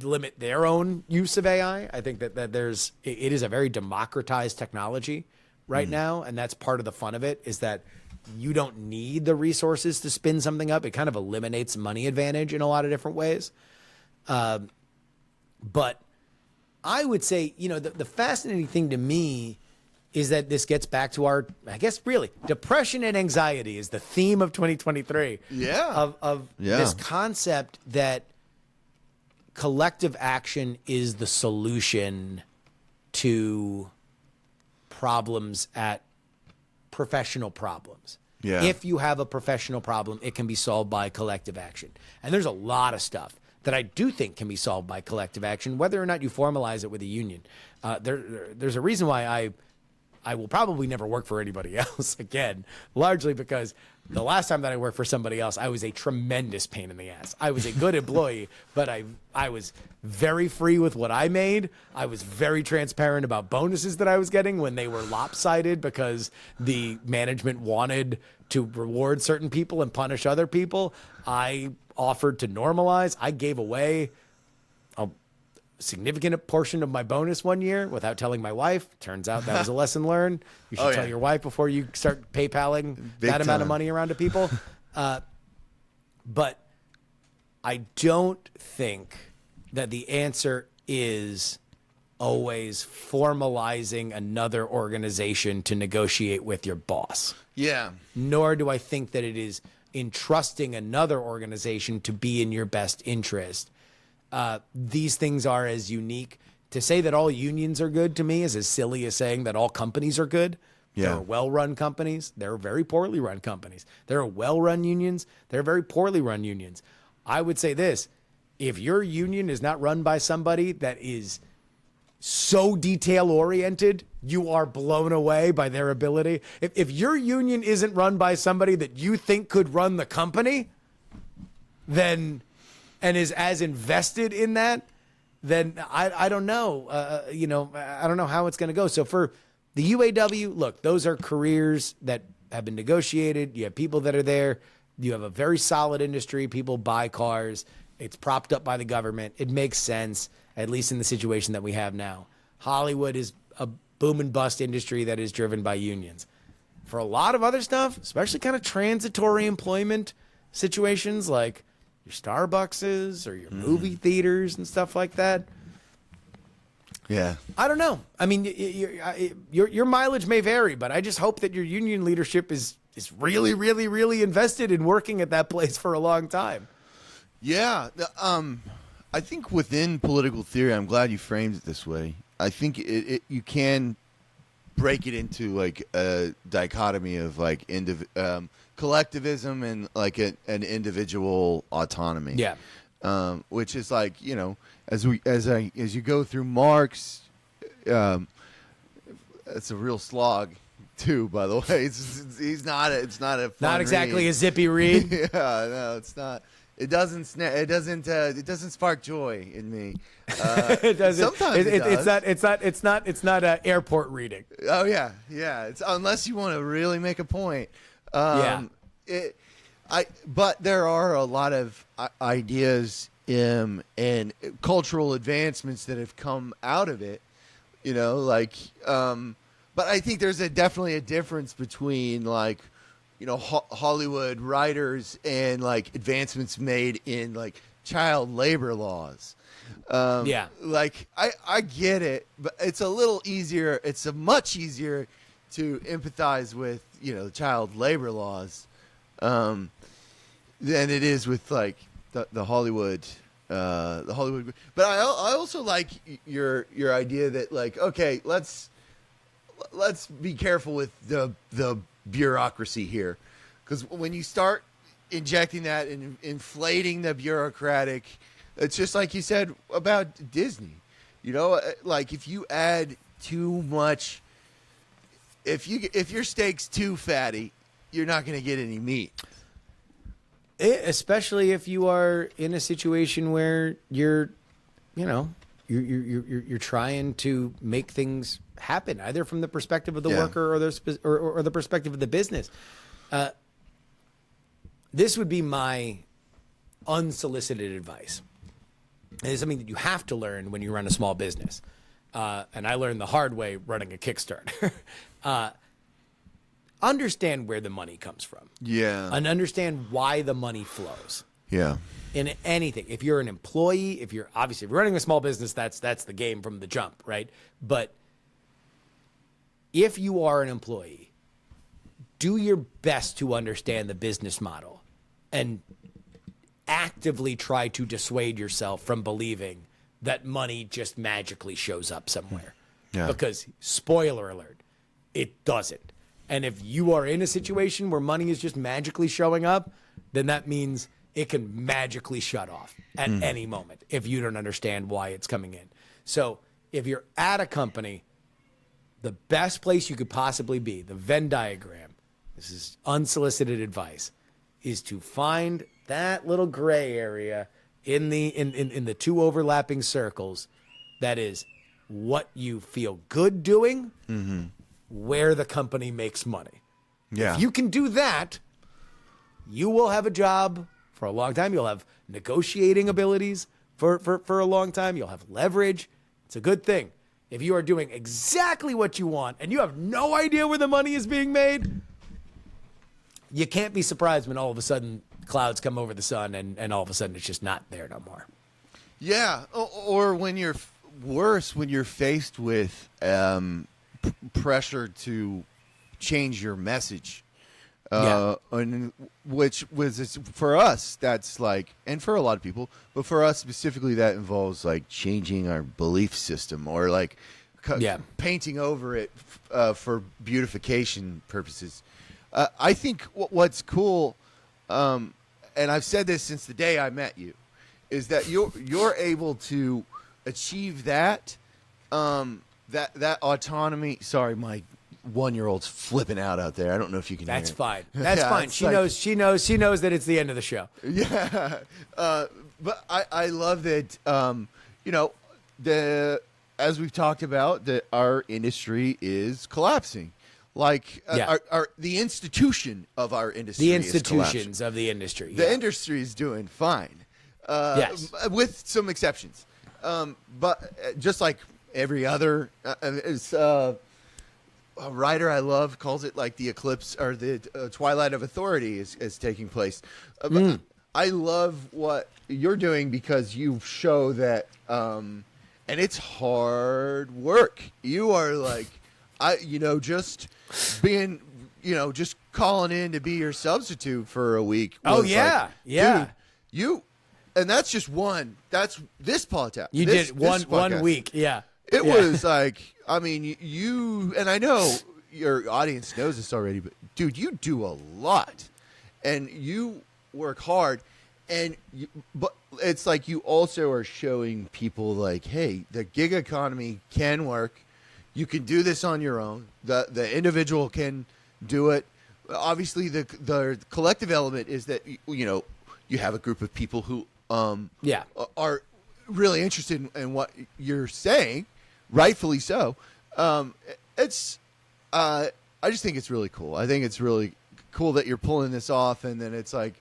Speaker 1: limit their own use of AI. I think that it is a very democratized technology right now, and that's part of the fun of it, is that you don't need the resources to spin something up. It kind of eliminates money advantage in a lot of different ways. But I would say, the fascinating thing to me is that this gets back to our, I guess, really, depression and anxiety is the theme of 2023.
Speaker 2: Yeah.
Speaker 1: Of this concept that collective action is the solution to problems at professional problems.
Speaker 2: Yeah.
Speaker 1: If you have a professional problem, it can be solved by collective action. And there's a lot of stuff that I do think can be solved by collective action, whether or not you formalize it with a union. There's a reason why I will probably never work for anybody else again, largely because the last time that I worked for somebody else, I was a tremendous pain in the ass. I was a good employee, but I was very free with what I made. I was very transparent about bonuses that I was getting when they were lopsided because the management wanted to reward certain people and punish other people. I offered to normalize. I gave away a significant portion of my bonus one year without telling my wife. Turns out that was a lesson learned. You should tell your wife before you start PayPaling that amount of money around to people. But I don't think that the answer is always formalizing another organization to negotiate with your boss.
Speaker 2: Yeah.
Speaker 1: Nor do I think that it is entrusting another organization to be in your best interest. These things are as unique. To say that all unions are good to me is as silly as saying that all companies are good.
Speaker 2: Yeah.
Speaker 1: There are well-run companies. There are very poorly run companies. There are well-run unions. There are very poorly run unions. I would say this. If your union is not run by somebody that is so detail-oriented, you are blown away by their ability. If your union isn't run by somebody that you think could run the company, then... and is as invested in that, then I don't know. I don't know how it's going to go. So for the UAW, look, those are careers that have been negotiated. You have people that are there. You have a very solid industry. People buy cars. It's propped up by the government. It makes sense, at least in the situation that we have now. Hollywood is a boom and bust industry that is driven by unions. For a lot of other stuff, especially kind of transitory employment situations like your Starbuckses or your movie theaters and stuff like that.
Speaker 2: Yeah.
Speaker 1: I don't know. I mean, your mileage may vary, but I just hope that your union leadership is really, really, really invested in working at that place for a long time.
Speaker 2: Yeah. I think within political theory, I'm glad you framed it this way. I think you can break it into like a dichotomy of like collectivism and like an individual autonomy.
Speaker 1: Yeah.
Speaker 2: Which is like, as you go through Marx, it's a real slog too, by the way. It's not a fun
Speaker 1: Not exactly
Speaker 2: read.
Speaker 1: a zippy read.
Speaker 2: Yeah, no, it's not. It doesn't spark joy in me.
Speaker 1: It doesn't.
Speaker 2: Sometimes it does.
Speaker 1: It's not airport reading.
Speaker 2: Oh yeah. It's unless you want to really make a point. But there are a lot of ideas and cultural advancements that have come out of it. But I think there's definitely a difference between like, Hollywood writers and like advancements made in like child labor laws. Like I get it, but it's a little easier. It's much easier to empathize with, child labor laws, than it is with like the Hollywood. But I also like your idea that like, okay, let's be careful with the bureaucracy here, because when you start injecting that and inflating the bureaucratic, it's just like you said about Disney. Like if you add too much, if your steak's too fatty, you're not going to get any meat.
Speaker 1: Especially if you are in a situation where you're trying to make things happen, either from the perspective of the worker or the perspective of the business. This would be my unsolicited advice. And it's something that you have to learn when you run a small business. And I learned the hard way running a Kickstarter. Understand where the money comes from.
Speaker 2: Yeah.
Speaker 1: And understand why the money flows.
Speaker 2: Yeah.
Speaker 1: In anything. If you're an employee, if you're running a small business, that's the game from the jump, right? But if you are an employee, do your best to understand the business model and actively try to dissuade yourself from believing that money just magically shows up somewhere.
Speaker 2: Yeah.
Speaker 1: Because, spoiler alert, it doesn't. And if you are in a situation where money is just magically showing up, then that means it can magically shut off at any moment if you don't understand why it's coming in. So if you're at a company, the best place you could possibly be, the Venn diagram, this is unsolicited advice, is to find that little gray area in the two overlapping circles that is what you feel good doing, where the company makes money.
Speaker 2: Yeah.
Speaker 1: If you can do that, you will have a job for a long time. You'll have negotiating abilities for a long time. You'll have leverage. It's a good thing. If you are doing exactly what you want and you have no idea where the money is being made, you can't be surprised when all of a sudden clouds come over the sun and all of a sudden it's just not there no more.
Speaker 2: Yeah, or when you're worse, when you're faced with pressure to change your message, and which was for us, that's like, and for a lot of people, but for us specifically, that involves like changing our belief system or like painting over it for beautification purposes. I think what's cool, and I've said this since the day I met you, is that you're able to achieve that that autonomy. Sorry, my 1-year-old's flipping out there. I don't know if you can.
Speaker 1: That's
Speaker 2: hear it.
Speaker 1: fine. That's fine. She knows. She knows that it's the end of the show.
Speaker 2: Yeah, but I love that. As we've talked about, that our industry is collapsing. Like the institution of our industry.
Speaker 1: The institutions of the industry.
Speaker 2: The industry is doing fine.
Speaker 1: Yes.
Speaker 2: With some exceptions. But just like every other, a writer I love calls it like the eclipse or the twilight of authority is taking place. But I love what you're doing because you show that, and it's hard work. You are like, just being, just calling in to be your substitute for a week.
Speaker 1: Oh yeah,
Speaker 2: like, dude, and that's just one. That's this podcast.
Speaker 1: You did one week. Yeah.
Speaker 2: It was like, I mean, you, and I know your audience knows this already, but dude, you do a lot and you work hard but it's like you also are showing people like, hey, the gig economy can work. You can do this on your own. The individual can do it. Obviously, the collective element is that, you have a group of people who are really interested in what you're saying, rightfully so. I just think it's really cool. I think it's really cool that you're pulling this off, and then it's like,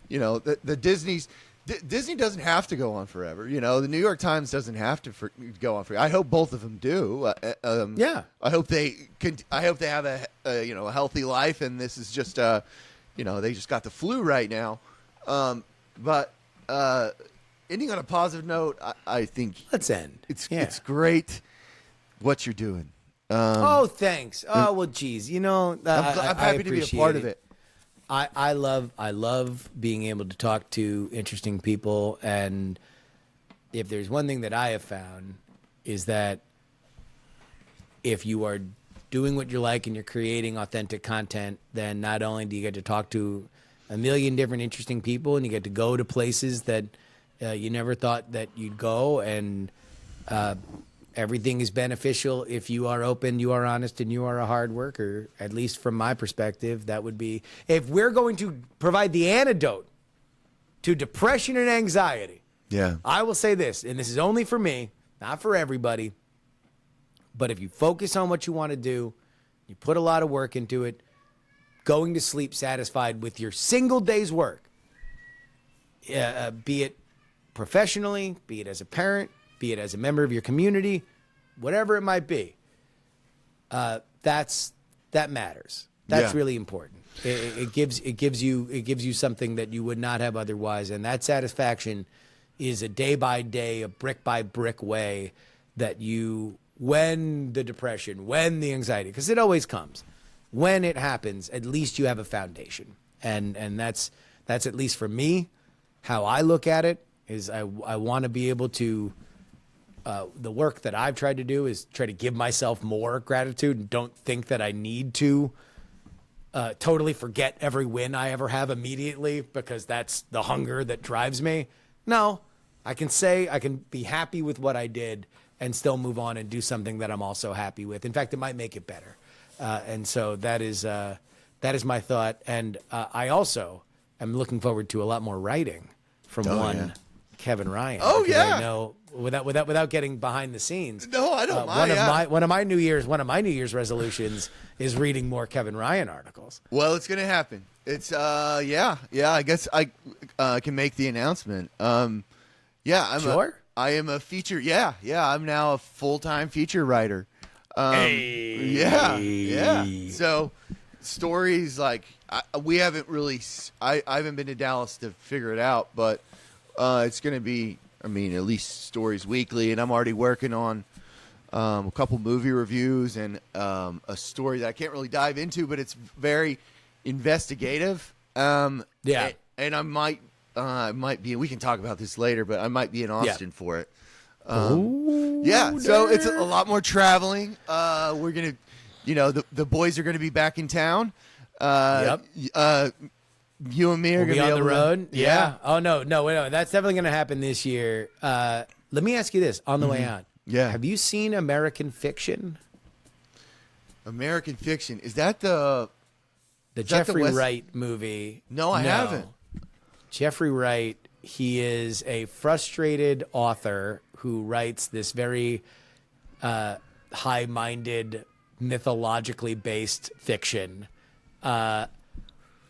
Speaker 2: the Disney doesn't have to go on forever. The New York Times doesn't have to go on forever. I hope both of them do. I hope they have a healthy life, and this is just they just got the flu right now. But ending on a positive note, I think
Speaker 1: let's end.
Speaker 2: It's great what you're doing.
Speaker 1: Thanks. Oh well, geez,
Speaker 2: I'm happy to be a part of it.
Speaker 1: I love being able to talk to interesting people, and if there's one thing that I have found is that if you are doing what you like and you're creating authentic content, then not only do you get to talk to a million different interesting people and you get to go to places that you never thought that you'd go, and everything is beneficial if you are open, you are honest, and you are a hard worker. At least from my perspective, that would be, if we're going to provide the antidote to depression and anxiety.
Speaker 2: Yeah.
Speaker 1: I will say this, and this is only for me, not for everybody, but if you focus on what you want to do, you put a lot of work into it, going to sleep satisfied with your single day's work, be it professionally, be it as a parent, be it as a member of your community, whatever it might be, that matters. That's really important. It gives you something that you would not have otherwise, and that satisfaction is a day by day, a brick by brick way that you, when the depression, when the anxiety, because it always comes, when it happens, at least you have a foundation, and that's at least for me how I look at it. Is I want to be able to the work that I've tried to do is try to give myself more gratitude and don't think that I need to totally forget every win I ever have immediately because that's the hunger that drives me. No, I can be happy with what I did and still move on and do something that I'm also happy with. In fact, it might make it better. And so that is my thought. And I also am looking forward to a lot more writing from Kevin Ryan.
Speaker 2: Oh,
Speaker 1: because
Speaker 2: yeah.
Speaker 1: I know without getting behind the scenes.
Speaker 2: No, I don't mind.
Speaker 1: One of my New Year's resolutions is reading more Kevin Ryan articles.
Speaker 2: Well, it's gonna happen. It's I guess I can make the announcement.
Speaker 1: Sure.
Speaker 2: I am a feature. Yeah. I'm now a full-time feature writer.
Speaker 1: Hey.
Speaker 2: Yeah. So stories like we haven't really. I haven't been to Dallas to figure it out, but it's gonna be. I mean, at least stories weekly, and I'm already working on a couple movie reviews and a story that I can't really dive into, but it's very investigative. And I might be. We can talk about this later, but I might be in Austin for it. So it's a lot more traveling. We're gonna, the boys are gonna be back in town. You and me are
Speaker 1: we'll
Speaker 2: gonna
Speaker 1: be on the road.
Speaker 2: Yeah.
Speaker 1: Oh no, that's definitely gonna happen this year. Let me ask you this on the way out.
Speaker 2: Yeah.
Speaker 1: Have you seen American Fiction?
Speaker 2: American Fiction, is that the
Speaker 1: Jeffrey Wright movie?
Speaker 2: No, I haven't.
Speaker 1: Jeffrey Wright. He is a frustrated author who writes this very high-minded, mythologically based fiction.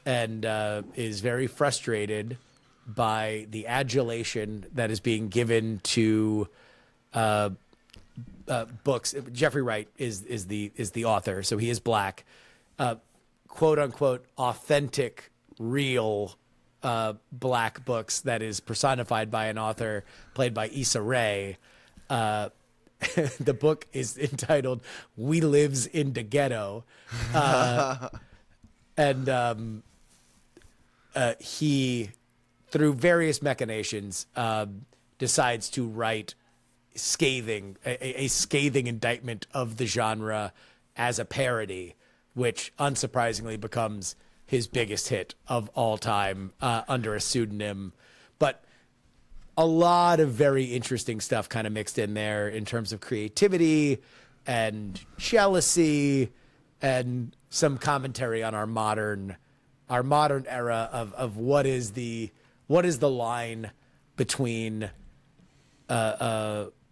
Speaker 1: And is very frustrated by the adulation that is being given to books. Jeffrey Wright is the author, so he is black. Quote unquote authentic, real black books that is personified by an author played by Issa Rae. The book is entitled "We Lives in the Ghetto," and he, through various machinations, decides to write a scathing indictment of the genre as a parody, which unsurprisingly becomes his biggest hit of all time under a pseudonym. But a lot of very interesting stuff kind of mixed in there in terms of creativity and jealousy and some commentary on our modern era of what is the line between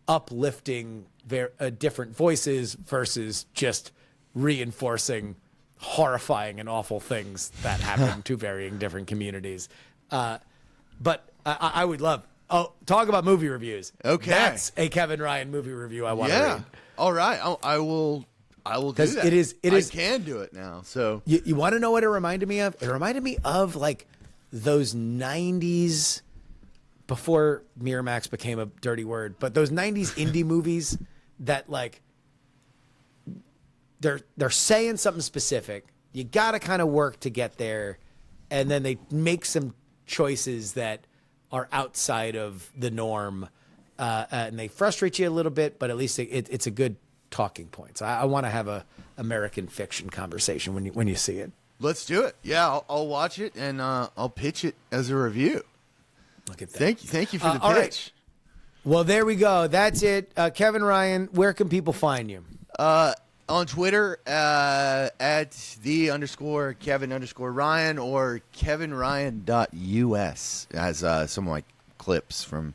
Speaker 1: uplifting different voices versus just reinforcing horrifying and awful things that happen to varying different communities. But I would love. Oh, talk about movie reviews.
Speaker 2: Okay,
Speaker 1: that's a Kevin Ryan movie review I want to read.
Speaker 2: All right, I will do that.
Speaker 1: It is. I
Speaker 2: can do it now. So
Speaker 1: you want to know what it reminded me of? It reminded me of like those 90s, before Miramax became a dirty word, but those 90s indie movies that like they're saying something specific. You got to kind of work to get there, and then they make some choices that are outside of the norm, and they frustrate you a little bit, but at least it's a good talking point. So I want to have a American Fiction conversation when you see it.
Speaker 2: Let's do it. Yeah, I'll watch it and I'll pitch it as a review.
Speaker 1: Look at that.
Speaker 2: Thank you for the pitch.
Speaker 1: All right. Well, there we go. That's it. Kevin Ryan, where can people find you?
Speaker 2: On Twitter at @the_Kevin_Ryan or kevinryan.us as some of my clips from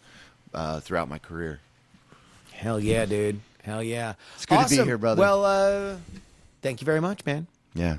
Speaker 2: throughout my career.
Speaker 1: Hell yeah, dude. Hell yeah.
Speaker 2: It's good to be here, brother.
Speaker 1: Well, thank you very much, man.
Speaker 2: Yeah.